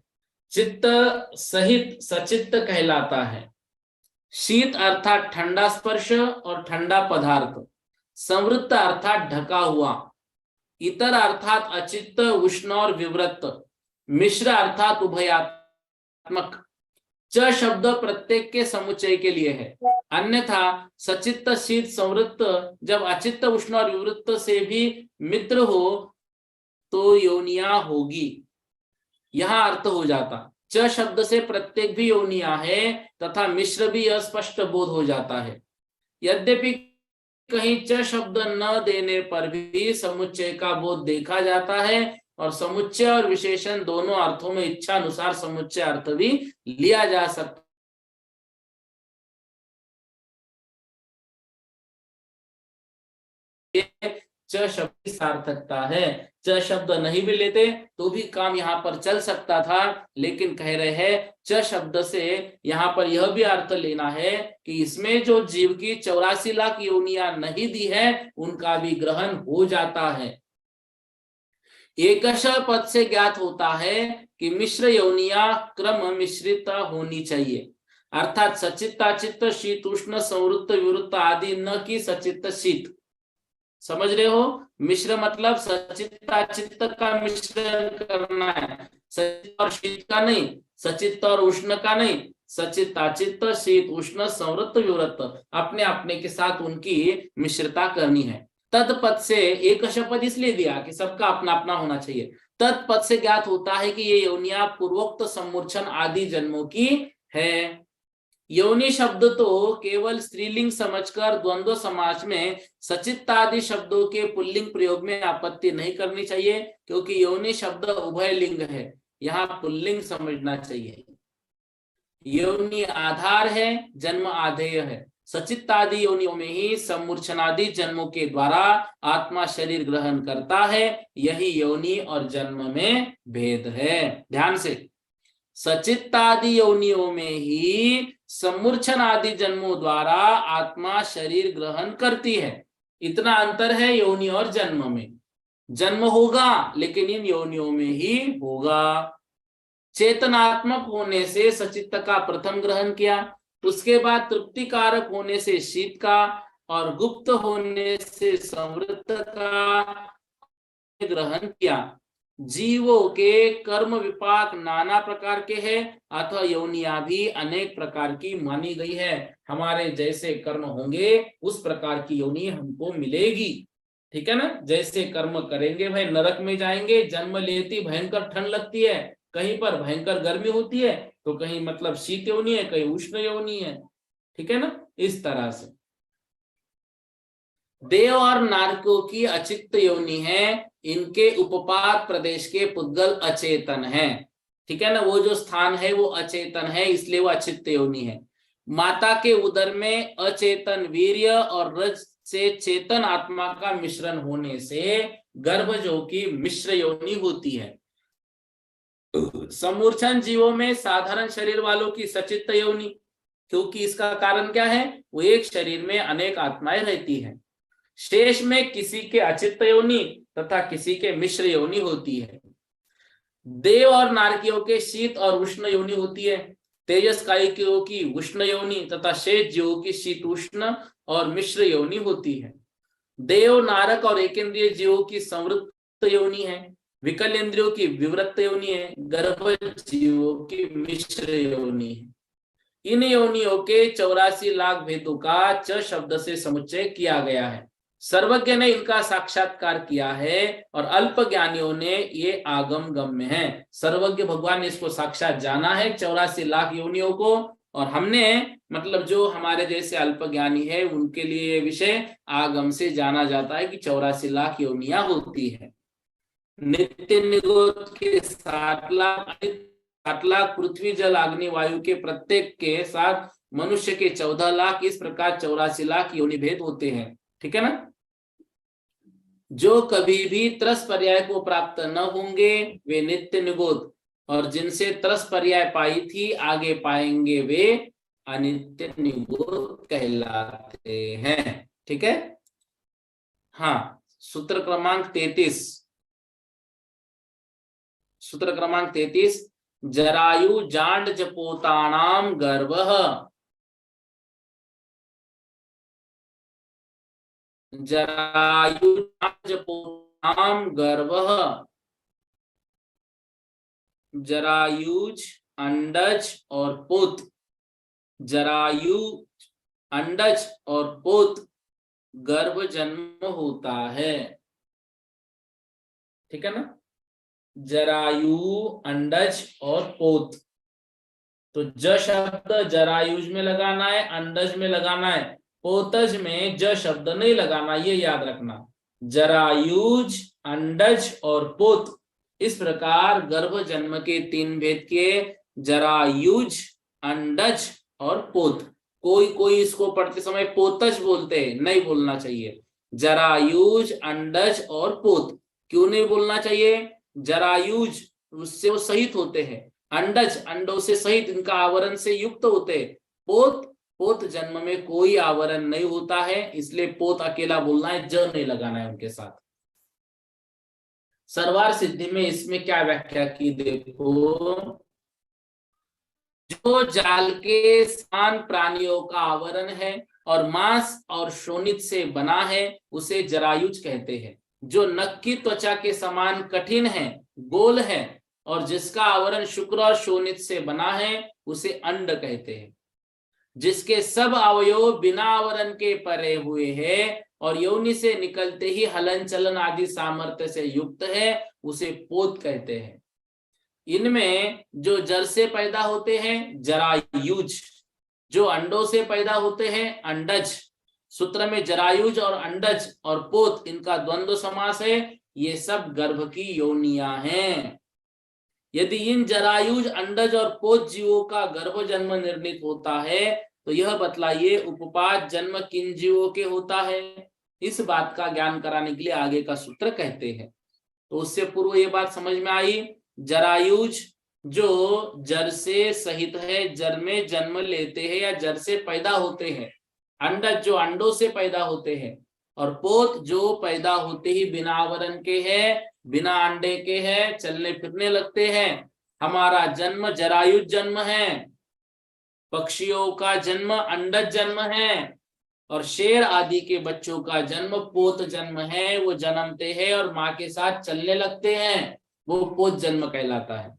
चित्त सहित सचित्त कहलाता है। शीत अर्थात ठंडा स्पर्श और ठंडा पदार्थ, संवृत्त अर्थात ढका हुआ, इतर अर्थात अचित्त, उष्ण और विवृत्त, मिश्र अर्थात उभयात्मक। च शब्द प्रत्येक के समुच्चय के लिए है, अन्यथा सचित्त, शीत, संवृत्त जब अचित्त, उष्ण और विवृत्त से भी मित्र हो तो योनिया होगी। यहां अर्थ हो जाता, च शब्द से प्रत्येक भी योनिया है तथा मिश्र भी अस्पष्ट बोध हो जाता है। यद्यपि कहीं च शब्द न देने पर भी समुच्चय का बोध देखा जाता है और समुच्चय और विशेषण दोनों अर्थों में इच्छा अनुसार समुच्चय अर्थ भी लिया जा सकता है। च शब्द की सार्थकता है। च शब्द नहीं भी लेते तो भी काम यहाँ पर चल सकता था, लेकिन कह रहे हैं च शब्द से यहाँ पर यह भी अर्थ लेना है कि इसमें जो जीव की 84 लाख योनियां नहीं दी है उनका भी ग्रहण हो जाता है। एकश पद से ज्ञात होता है कि मिश्र योनियां क्रम मिश्रित होनी चाहिए, अर्थात सचित्त, अचित्त, शीत, उष्ण, संवृत्त, विवृत्त आदि न कि सचित्त, शीत। समझ रहे हो? मिश्र मतलब सचित्त अचित्त का मिश्रण करना है, सचित्त और शीत का नहीं, सचित्त और उष्ण का नहीं, सचित्त अचित्त, शीत, उष्ण, संवृत्त, विवृत्त अपने अपने के साथ उनकी मिश्रता करनी है। तत्पद से एक शपथ इसलिए दिया कि सबका अपना अपना होना चाहिए। तत्पद से ज्ञात होता है कि ये योनियां पूर्वोक्त सम्मूर्छन आदि जन्मों की है। योनि शब्द तो केवल स्त्रीलिंग समझकर द्वंद्व समाज में सचित्त आदि शब्दों के पुल्लिंग प्रयोग में आपत्ति नहीं करनी चाहिए, क्योंकि योनि शब्द उभय लिंग है, यहाँ पुल्लिंग समझना चाहिए। योनि आधार है, जन्म आधेय है। सचित्त आदि योनियों में ही सम्मूर्छनादि जन्मों के द्वारा आत्मा शरीर ग्रहण करता है। यही योनि और जन्म में भेद है। ध्यान से, सचित्तादि योनियों में ही समूर्छन आदि जन्मों द्वारा आत्मा शरीर ग्रहण करती है। इतना अंतर है योनि और जन्म में। जन्म होगा लेकिन इन योनियों में ही होगा। चेतनात्मक होने से सचित्त का प्रथम ग्रहण किया, उसके बाद तृप्ति कारक होने से शीत का, और गुप्त होने से संवृत्त का ग्रहण किया। जीवों के कर्म विपाक नाना प्रकार के हैं, अथवा योनियां भी अनेक प्रकार की मानी गई है। हमारे जैसे कर्म होंगे उस प्रकार की योनि हमको मिलेगी। ठीक है ना, जैसे कर्म करेंगे भाई नरक में जाएंगे, जन्म लेती भयंकर ठंड लगती है, कहीं पर भयंकर गर्मी होती है, तो कहीं मतलब शीत योनि है, कहीं उष्ण योनि है। ठीक है ना, इस तरह से। देव और नारकों की अचित्त योनि है, इनके उपपात प्रदेश के पुद्गल अचेतन है। ठीक है ना, वो जो स्थान है वो अचेतन है, इसलिए वो अचित्त योनि है। माता के उदर में अचेतन वीर्य और रज से चेतन आत्मा का मिश्रण होने से गर्भजों की मिश्र योनि होती है। समूर्छन जीवों में साधारण शरीर वालों की सचित्त योनि, क्योंकि इसका कारण क्या है, वो एक शरीर में अनेक आत्माएं रहती हैं। शेष में किसी के अचित्त योनि तथा किसी के मिश्र योनि होती है। देव और नारकियों के शीत और उष्ण योनि होती है। तेजस कायिकों की उष्ण योनि तथा शेष जीवों की शीत उष्ण और मिश्र योनि होती है। देव, नारक और एकेंद्रिय जीवों की संवृत्त योनि है, विकल इंद्रियों की विवृत्त योनि है, गर्भ जीवों की मिश्र योनि है। इन योनियों के 84 लाख भेदों का च शब्द से समुच्चय किया गया है। सर्वज्ञ ने इनका साक्षात्कार किया है और अल्प ज्ञानियों ने ये आगम गम्य है। सर्वज्ञ भगवान ने इसको साक्षात जाना है 84 लाख योनियों को, और हमने मतलब जो हमारे जैसे अल्प ज्ञानी है उनके लिए ये विषय आगम से जाना जाता है कि 84 लाख योनियां होती है। नित्य निगोद के 60 लाख पृथ्वी जल अग्नि वायु के प्रत्येक के साथ मनुष्य के 14 लाख, इस प्रकार 84 लाख योनि भेद होते हैं। ठीक है ना, जो कभी भी त्रस पर्याय को प्राप्त न होंगे वे नित्य निगोद, और जिनसे त्रस पर्याय पाई थी आगे पाएंगे वे अनित्य निगोद कहलाते हैं। ठीक है, हाँ, सूत्र क्रमांक 33, सूत्र क्रमांक 33, जरायु जांड जपोतानाम गर्भः, जरायु जपोतानाम गर्भः, जरायुज अंडज और पोत, जरायु अंडज और पोत गर्भ जन्म होता है। ठीक है ना, जरायु अंडज और पोत, तो ज शब्द जरायुज में लगाना है, अंडज में लगाना है, पोतज में ज शब्द नहीं लगाना, ये याद रखना। जरायुज अंडज और पोत, इस प्रकार गर्भ जन्म के 3 भेद किए, जरायुज अंडज और पोत। कोई इसको पढ़ते समय पोतज बोलते हैं, नहीं बोलना चाहिए, जरायुज अंडज और पोत। क्यों नहीं बोलना चाहिए, जरायुज उससे वो सहित होते हैं, अंडज अंडों से सहित इनका आवरण से युक्त होते हैं, पोत जन्म में कोई आवरण नहीं होता है, इसलिए पोत अकेला बोलना है, ज नहीं लगाना है उनके साथ। सर्वार सिद्धि में इसमें क्या व्याख्या की देखो, जो जाल के समान प्राणियों का आवरण है और मांस और शोणित से बना है उसे जरायुज कहते हैं। जो नख की त्वचा के समान कठिन है, गोल है और जिसका आवरण शुक्र और शोणित से बना है उसे अंड कहते हैं। जिसके सब अवयव बिना आवरण के परे हुए हैं और योनि से निकलते ही हलन चलन आदि सामर्थ्य से युक्त है उसे पोत कहते हैं। इनमें जो जर से पैदा होते हैं जरायुज, जो अंडों से पैदा होते हैं अंडज। सूत्र में जरायुज और अंडज और पोत इनका द्वंद्व समास है, ये सब गर्भ की योनियां हैं। यदि इन जरायुज अंडज और पोत जीवों का गर्भ जन्म निर्णित होता है तो यह बतलाइए उपपात जन्म किन जीवों के होता है। इस बात का ज्ञान कराने के लिए आगे का सूत्र कहते हैं। तो उससे पूर्व ये बात समझ में आई, जरायुज जो जड़ से सहित है, जड़ में जन्म लेते हैं या जड़ से पैदा होते हैं। अंडज जो अंडों से पैदा होते हैं, और पोत जो पैदा होते ही बिना आवरण के है, बिना अंडे के है, चलने फिरने लगते हैं। हमारा जन्म जरायुज जन्म है, पक्षियों का जन्म अंडज जन्म है, और शेर आदि के बच्चों का जन्म पोत जन्म है। वो जन्मते हैं और माँ के साथ चलने लगते हैं, वो पोत जन्म कहलाता है।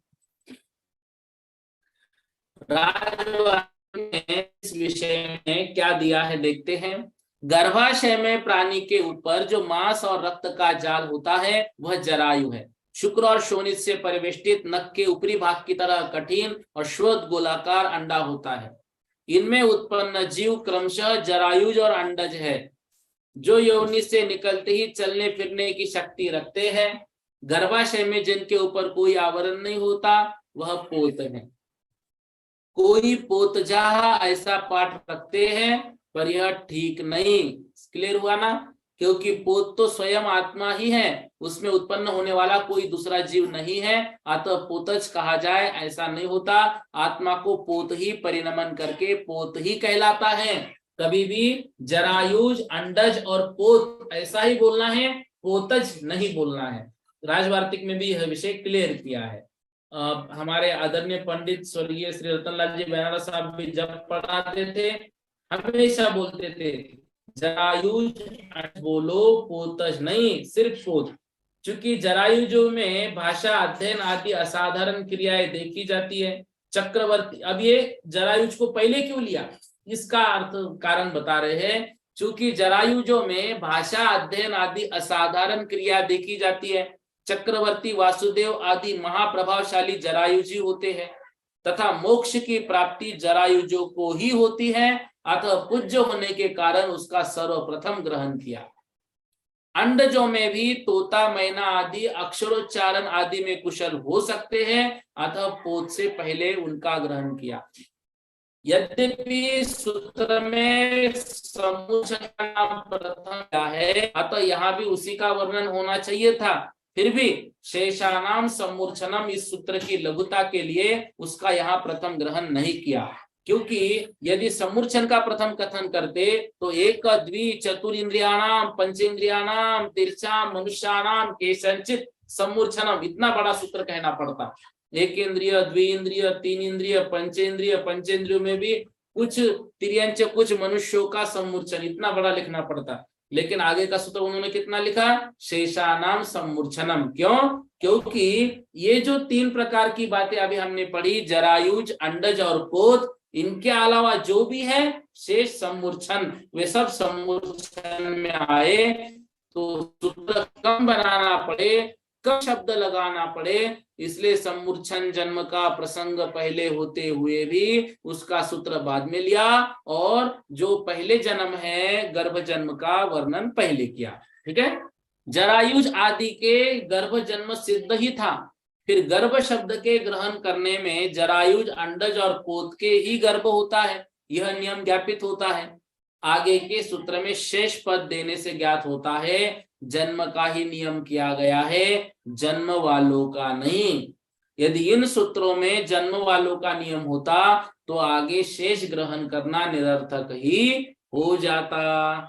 राजवाक्य में इस विषय में क्या दिया है देखते हैं। गर्भाशय में प्राणी के ऊपर जो मांस और रक्त का जाल होता है वह जरायु है। शुक्र और शोणित से परिवेष्टित नख के ऊपरी भाग की तरह कठिन और श्वेत गोलाकार अंडा होता है। इनमें उत्पन्न जीव क्रमशः जरायुज और अंडज है, जो योनि से निकलते ही चलने फिरने की शक्ति रखते हैं। गर्भाशय में जिनके ऊपर कोई आवरण नहीं होता वह पोत है। कोई पोतजाहा ऐसा पाठ रखते हैं, पर यह ठीक नहीं। क्लियर हुआ ना? क्योंकि पोत तो स्वयं आत्मा ही है, उसमें उत्पन्न होने वाला कोई दूसरा जीव नहीं है, अतः पोतज कहा जाए ऐसा नहीं होता। आत्मा को पोत ही परिणमन करके पोत ही कहलाता है। कभी भी जरायुज, अंडज और पोत ऐसा ही बोलना है, पोतज नहीं बोलना है। राजवार्तिक में भी यह विषय क्लियर किया है। हमारे आदरणीय पंडित स्वर्गीय श्री रतनलाल जी बेनारस साहब भी जब पढ़ाते थे हमेशा बोलते थे जरायुज बोलो, पोतज नहीं, सिर्फ पोत। चूंकि जरायुजो में भाषा अध्ययन आदि असाधारण क्रियाएं देखी जाती है। चक्रवर्ती, अब ये जरायुज को पहले क्यों लिया, इसका अर्थ कारण बता रहे हैं। चूंकि जरायुजो में भाषा अध्ययन आदि असाधारण क्रिया देखी जाती है। चक्रवर्ती, वासुदेव आदि महाप्रभावशाली जरायुजी होते हैं, तथा मोक्ष की प्राप्ति जरायुजों को ही होती है। अतः पूज्य होने के कारण उसका सर्वप्रथम ग्रहण किया। अंडजों में भी तोता, मैना आदि अक्षरोच्चारण आदि में कुशल हो सकते हैं, अतः पोत से पहले उनका ग्रहण किया। यद्यपि सूत्र में समुच्चय का नाम प्रथम क्या है, अतः यहाँ भी उसी का वर्णन होना चाहिए था। फिर भी शेषानाम सम्मूर्छनम इस सूत्र की लघुता के लिए उसका यहाँ प्रथम ग्रहण नहीं किया, क्योंकि यदि सम्मूर्छन का प्रथम कथन करते तो एक द्वि चतुरिंद्रियाणाम पंचेंद्रियाणाम तिरछाम मनुष्याणाम केशंचित सम्मूर्छनम, इतना बड़ा सूत्र कहना पड़ता। एक इंद्रिय, द्विइंद्रिय, तीन इंद्रिय, पंचेंद्रिय, पंचेंद्रियों में भी कुछ तिर्यंच, कुछ मनुष्यों का सम्मूर्छन, इतना बड़ा लिखना पड़ता। लेकिन आगे का सूत्र उन्होंने कितना लिखा, शेषानाम सम्मूर्छनम। क्यों? क्योंकि ये जो तीन प्रकार की बातें अभी हमने पढ़ी, जरायुज, अंडज और पोत, इनके अलावा जो भी है शेष सम्मूर्छन, वे सब सम्मूर्छन में आए। तो सूत्र कम बनाना पड़े, कम शब्द लगाना पड़े, इसलिए सम्मूर्छन जन्म का प्रसंग पहले होते हुए भी उसका सूत्र बाद में लिया, और जो पहले जन्म है गर्भ जन्म का वर्णन पहले किया। ठीक है? जरायुज आदि के गर्भ जन्म सिद्ध ही था। फिर गर्भ शब्द के ग्रहण करने में जरायुज, अंडज और पोत के ही गर्भ होता है, यह नियम ज्ञापित होता है। आगे के सूत्र में शेष पद देने से ज्ञात होता है जन्म का ही नियम किया गया है, जन्म वालों का नहीं। यदि इन सूत्रों में जन्म वालों का नियम होता तो आगे शेष ग्रहण करना निरर्थक ही हो जाता।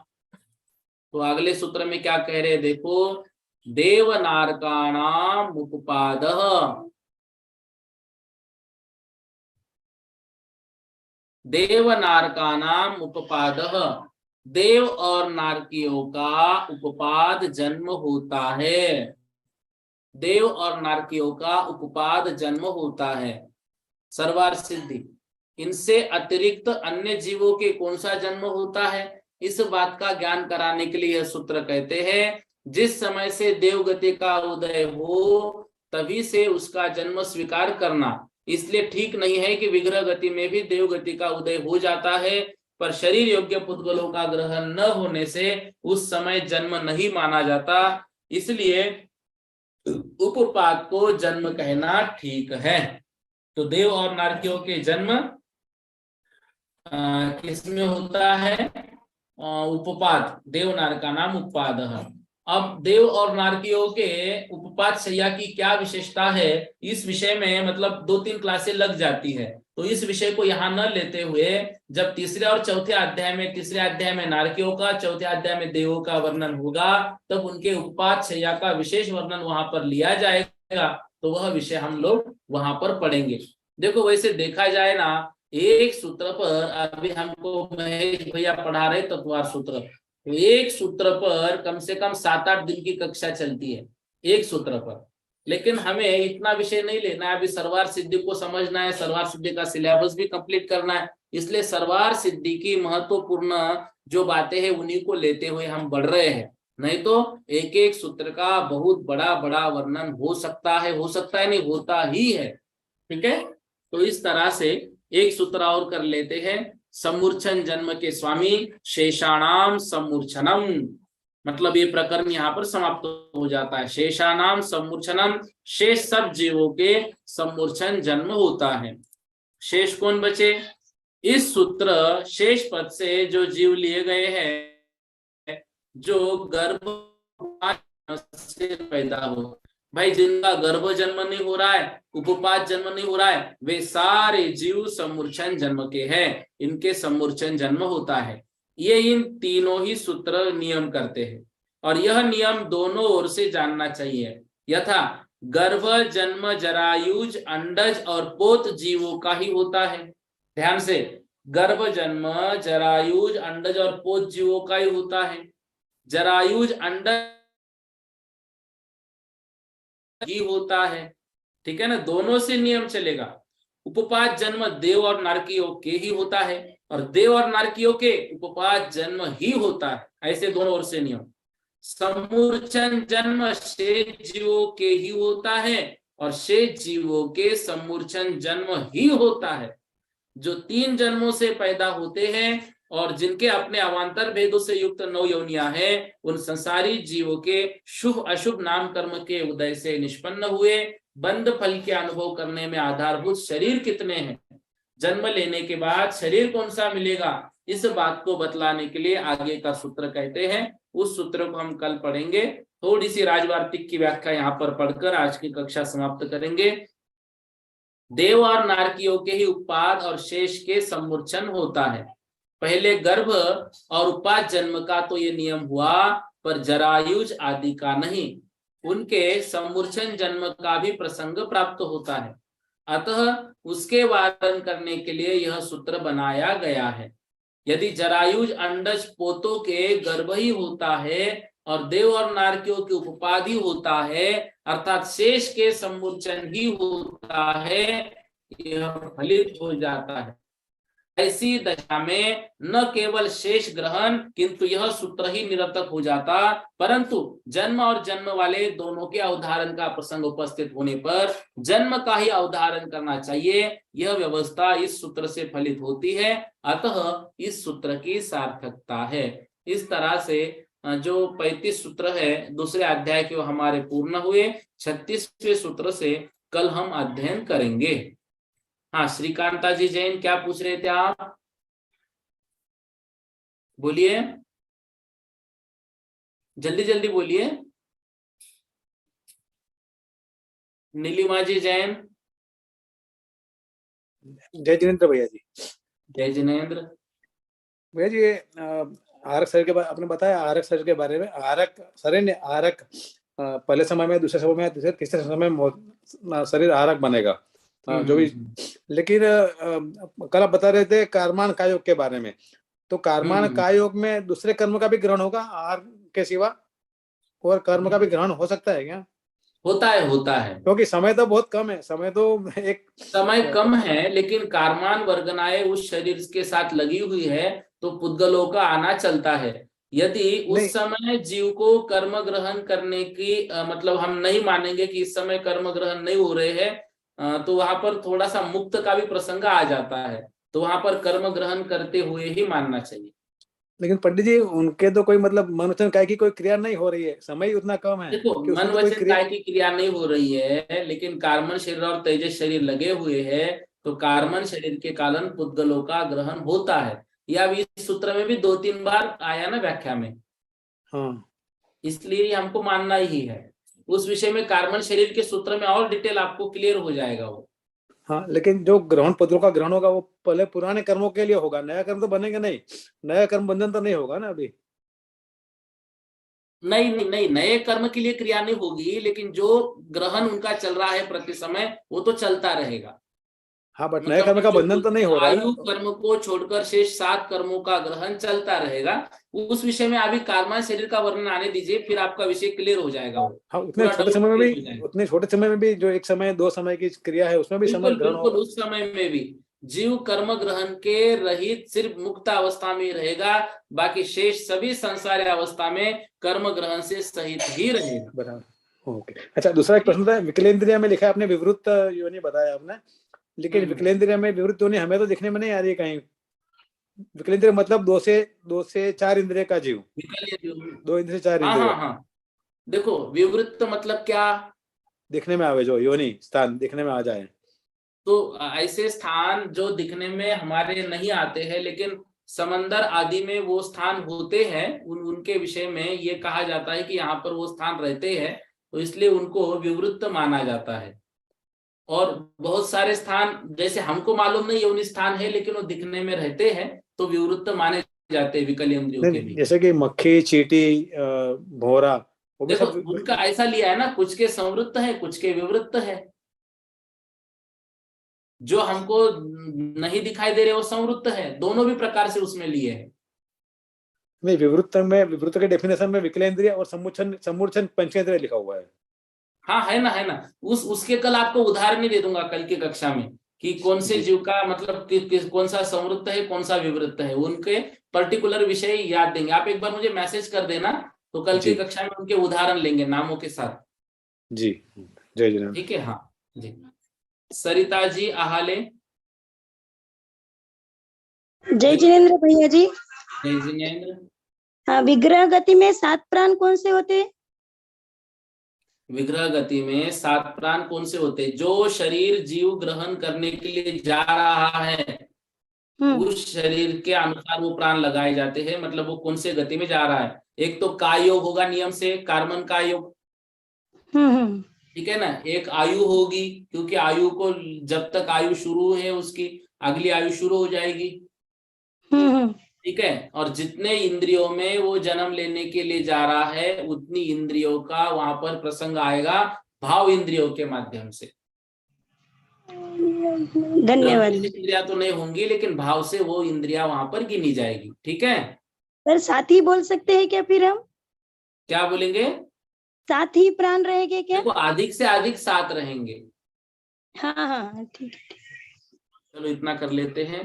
तो अगले सूत्र में क्या कह रहे हैं देखो, देवनारकाणाम उपपादः, देवनारकाणाम उपपादः, देव और नारकियों का उपपाद जन्म होता है। देव और नारकियों का उपपाद जन्म होता है। सर्वार सिद्धि, इनसे अतिरिक्त अन्य जीवों के कौन सा जन्म होता है, इस बात का ज्ञान कराने के लिए यह सूत्र कहते हैं जिस समय से देवगति का उदय हो तभी से उसका जन्म स्वीकार करना। इसलिए ठीक नहीं है कि विग्रह गति में भी देवगति का उदय हो जाता है, पर शरीर योग्य पुद्गलों का ग्रहण न होने से उस समय जन्म नहीं माना जाता। इसलिए उपपाद को जन्म कहना ठीक है। तो देव और नारकियों के जन्म किसमें होता है, उपपाद, देव नारका नाम उपपाद। अब देव और नारकियों के उपपाद शैया की क्या विशेषता है, इस विषय में मतलब 2-3 क्लासें लग जाती है, तो इस विषय को यहाँ न लेते हुए जब तीसरे और चौथे अध्याय में, तीसरे अध्याय में नारकियों का, चौथे अध्याय में देवों का वर्णन होगा, तब उनके उपपाद शैया का विशेष वर्णन वहां पर लिया जाएगा, तो वह विषय हम लोग वहां पर पढ़ेंगे। देखो वैसे देखा जाए ना, एक सूत्र पर अभी हमको महेश भैया पढ़ा रहे तत्वार सूत्र, तो एक सूत्र पर कम से कम 7-8 दिन की कक्षा चलती है, एक सूत्र पर। लेकिन हमें इतना विषय नहीं लेना है, अभी सर्वार सिद्धि को समझना है, सर्वार सिद्धि का सिलेबस भी कंप्लीट करना है, इसलिए सर्वार सिद्धि की महत्वपूर्ण जो बातें हैं उन्हीं को लेते हुए हम बढ़ रहे हैं। नहीं तो एक एक सूत्र का बहुत बड़ा बड़ा वर्णन हो सकता है, नहीं, होता ही है। ठीक है, तो इस तरह से एक सूत्र और कर लेते हैं। समूर्छन जन्म के स्वामी शेषाणाम समूर्छनम, मतलब ये प्रकरण यहाँ पर समाप्त हो जाता है। शेषाणाम समूर्छनम, शेष सब जीवों के समूर्छन जन्म होता है। शेष कौन बचे? इस सूत्र शेष पद से जो जीव लिए गए हैं, जो गर्भ से पैदा हो, भाई जिनका गर्भ जन्म नहीं हो रहा है, उपपाद जन्म नहीं हो रहा है, वे सारे जीव समूर्छन जन्म के हैं, इनके समूर्छन जन्म होता है। ये इन तीनों ही सूत्र नियम करते हैं, और यह नियम दोनों ओर से जानना चाहिए। यथा गर्भ जन्म जरायुज अंडज और पोत जीवों का ही होता है। ध्यान से, गर्भ जन्म जरायुज अंडज और पोत जीवों का ही होता है। जरायुज अंडज ही होता है, ठीक है ना, दोनों से नियम चलेगा। उपपाद जन्म देव और नारकियों के ही होता है, और देव और नारकियों के उपपाद जन्म ही होता है, ऐसे दोनों ओर से नियम। समूर्छन जन्म शेष जीवों के ही होता है, और शेष जीवों के समूर्छन जन्म ही होता है। जो 3 जन्मों से पैदा होते हैं और जिनके अपने अवान्तर भेदों से युक्त 9 योनियां हैं, उन संसारी जीवों के शुभ अशुभ नाम कर्म के उदय से निष्पन्न हुए बंद फल के अनुभव करने में आधारभूत शरीर कितने हैं, जन्म लेने के बाद शरीर कौन सा मिलेगा, इस बात को बतलाने के लिए आगे का सूत्र कहते हैं। उस सूत्र को हम कल पढ़ेंगे। थोड़ी सी राजवार्तिक की व्याख्या यहाँ पर पढ़कर आज की कक्षा समाप्त करेंगे। देव और नारकियों के ही उत्पाद और शेष के समूर्छन होता है। पहले गर्भ और उत्पाद जन्म का तो ये नियम हुआ, पर जरायुज आदि का नहीं, उनके समूर्छन जन्म का भी प्रसंग प्राप्त होता है। अतः उसके वारण करने के लिए यह सूत्र बनाया गया है। यदि जरायुज अंडज पोतों के गर्भ ही होता है और देव और नारकियों की उपपादि होता है, अर्थात शेष के समूर्छन ही होता है, यह फलित हो जाता है। ऐसी दशा में न केवल शेष ग्रहण किंतु यह सूत्र ही निरर्थक हो जाता, परंतु जन्म और जन्म वाले दोनों के अवधारण का प्रसंग उपस्थित होने पर जन्म का ही अवधारण करना चाहिए, यह व्यवस्था इस सूत्र से फलित होती है। अतः इस सूत्र की सार्थकता है। इस तरह से जो 35 सूत्र है दूसरे अध्याय के, वो हमारे पूर्ण हुए। 36वें सूत्र से कल हम अध्ययन करेंगे। हाँ, श्रीकांता जी जैन, क्या पूछ रहे थे आप? बोलिए, जल्दी जल्दी बोलिए। नीलिमा जी जैन। जय जिनेन्द्र भैया जी। जय जिनेन्द्र भैया जी, आरक शरीर के बारे आपने बताया, आरक शरीर के बारे में। आरक शरीर ने आरक पहले समय में, दूसरे समय में, तीसरे समय में शरीर आरक बनेगा, जो भी। लेकिन कल आप बता रहे थे कर्मान कायोग के बारे में, तो कर्मान कायोग में दूसरे कर्म का भी ग्रहण होगा आहार के सिवा, और कर्म का भी ग्रहण हो सकता है क्या? होता है क्योंकि समय तो बहुत कम है, समय तो एक समय कम है, लेकिन कार्मान वर्गनाएं उस शरीर के साथ लगी हुई है, तो पुद्गलों का आना चलता है। यदि उस समय जीव को कर्म ग्रहण करने की मतलब हम नहीं मानेंगे कि इस समय कर्म ग्रहण नहीं हो रहे हैं, तो वहां पर थोड़ा सा मुक्त का भी प्रसंग आ जाता है, तो वहां पर कर्म ग्रहण करते हुए ही मानना चाहिए। लेकिन पंडित जी, उनके तो कोई मतलब मन वचन काय की कोई क्रिया नहीं हो रही है, समय ही उतना कम है। देखो, मन वचन काय की क्रिया नहीं हो रही है, लेकिन कार्मन शरीर और तेजस शरीर लगे हुए हैं, तो कार्मन शरीर के कारण पुद्गलों का ग्रहण होता है। यह अभी इस सूत्र में भी 2-3 बार आया ना व्याख्या में। हाँ, इसलिए ये हमको मानना ही है। उस विषय में कार्बन शरीर के सूत्र में और डिटेल आपको क्लियर हो जाएगा वो। हाँ, लेकिन जो ग्रहण पदों का ग्रहण होगा वो पहले पुराने कर्मों के लिए होगा, नया कर्म तो बनेगा नहीं, नया कर्म बंधन तो नहीं होगा ना अभी। नहीं नहीं नहीं, नए कर्म के लिए क्रिया नहीं होगी, लेकिन जो ग्रहण उनका चल रहा है प्रति समय वो तो चलता रहेगा। हाँ, बट नए मतलब कर्म का जो बंधन तो नहीं हो रहा है ना। आयु कर्म को छोड़कर शेष 7 कर्मों का ग्रहण चलता रहेगा। उस विषय में अभी कार्बन शरीर का वर्णन आने दीजिए, फिर आपका विषय क्लियर हो जाएगा वो। हाँ, उतने पूरा छोटे डाउट समय में क्लियर हो भी, जाएगा। उतने छोटे समय में भी जो एक समय 2 समय की क्रिया है उसमें भी समय बिल्कुल ग्रहण बिल्कुल, होगा। उस समय में भी जीव कर्म ग्रहण के रहित सिर्फ मुक्त अवस्था में रहेगा, बाकी शेष सभी संसार अवस्था में कर्म ग्रहण से सहित ही रहेगा। बराबर, ओके। अच्छा, दूसरा एक प्रश्न था, विकलेंद्रिया में लिखा है आपने विवृत योनि बताया आपने, लेकिन विकलेंद्रिया में विवृत योनि हमें तो दिखने में नहीं आ रही है कहीं। विकलेंद्रिय मतलब 2 से 4 इंद्रिय का जीव, 2 इंद्रिय से 4 हाँ इंद्रिय हाँ हाँ, देखो विवृत्त मतलब क्या, दिखने में आवे, जो योनि स्थान दिखने में आ जाए। तो ऐसे स्थान जो दिखने में हमारे नहीं आते हैं लेकिन समंदर आदि में वो स्थान होते हैं, उनके विषय में ये कहा जाता है कि यहाँ पर वो स्थान रहते हैं, तो इसलिए उनको विवृत्त माना जाता है। और बहुत सारे स्थान जैसे हमको मालूम नहीं योनि स्थान है लेकिन वो दिखने में रहते हैं, तो विवृत्त माने जाते हैं विकल इंद्रियों के भी। जैसे कि मक्खी, चींटी, भौरा, वो भी देखो सब उनका ऐसा लिया है ना, कुछ के संवृत्त है कुछ के विवृत्त है। जो हमको नहीं दिखाई दे रहे वो संवृत्त है, दोनों भी प्रकार से उसमें लिए है। नहीं, विवृत्त के डेफिनेशन में विकलेंद्रिय और सम्मूर्छन पंचेंद्रिय लिखा हुआ है। हाँ है ना, है ना। उसके कल आपको उदाहरण ही दे दूंगा कल की कक्षा में कि कौन से जी। जीव का मतलब कौन सा संवृत्त है कौन सा विवृत्त है, उनके पर्टिकुलर विषय याद देंगे। आप एक बार मुझे मैसेज कर देना, तो कल की जी कक्षा में उनके उदाहरण लेंगे नामों के साथ। जी, जय जनाब। ठीक है, हाँ जी। सरिता जी आहाले। जय जिनेन्द्र भैया जी। जय जिनेन्द्र। हाँ, विग्रह गति में 7 प्राण कौन से होते हैं? विग्रह गति में 7 प्राण कौन से होते हैं? जो शरीर जीव ग्रहण करने के लिए जा रहा है उस शरीर के अनुसार वो प्राण लगाए जाते हैं, मतलब वो कौन से गति में जा रहा है। एक तो काय योग होगा नियम से, कार्बन का योग, ठीक है ना। एक आयु होगी, क्योंकि आयु को जब तक आयु शुरू है उसकी अगली आयु शुरू हो जाएगी, ठीक है। और जितने इंद्रियों में वो जन्म लेने के लिए जा रहा है उतनी इंद्रियों का वहां पर प्रसंग आएगा भाव इंद्रियों के माध्यम से। धन्यवाद। इंद्रिया तो नहीं होंगी लेकिन भाव से वो इंद्रिया वहां पर गिनी जाएगी, ठीक है। सर 7 ही बोल सकते हैं क्या फिर हम? क्या बोलेंगे? 7 ही प्राण रहेंगे क्या? देखो अधिक से अधिक 7 रहेंगे। हाँ हाँ ठीक है। चलो इतना कर लेते हैं।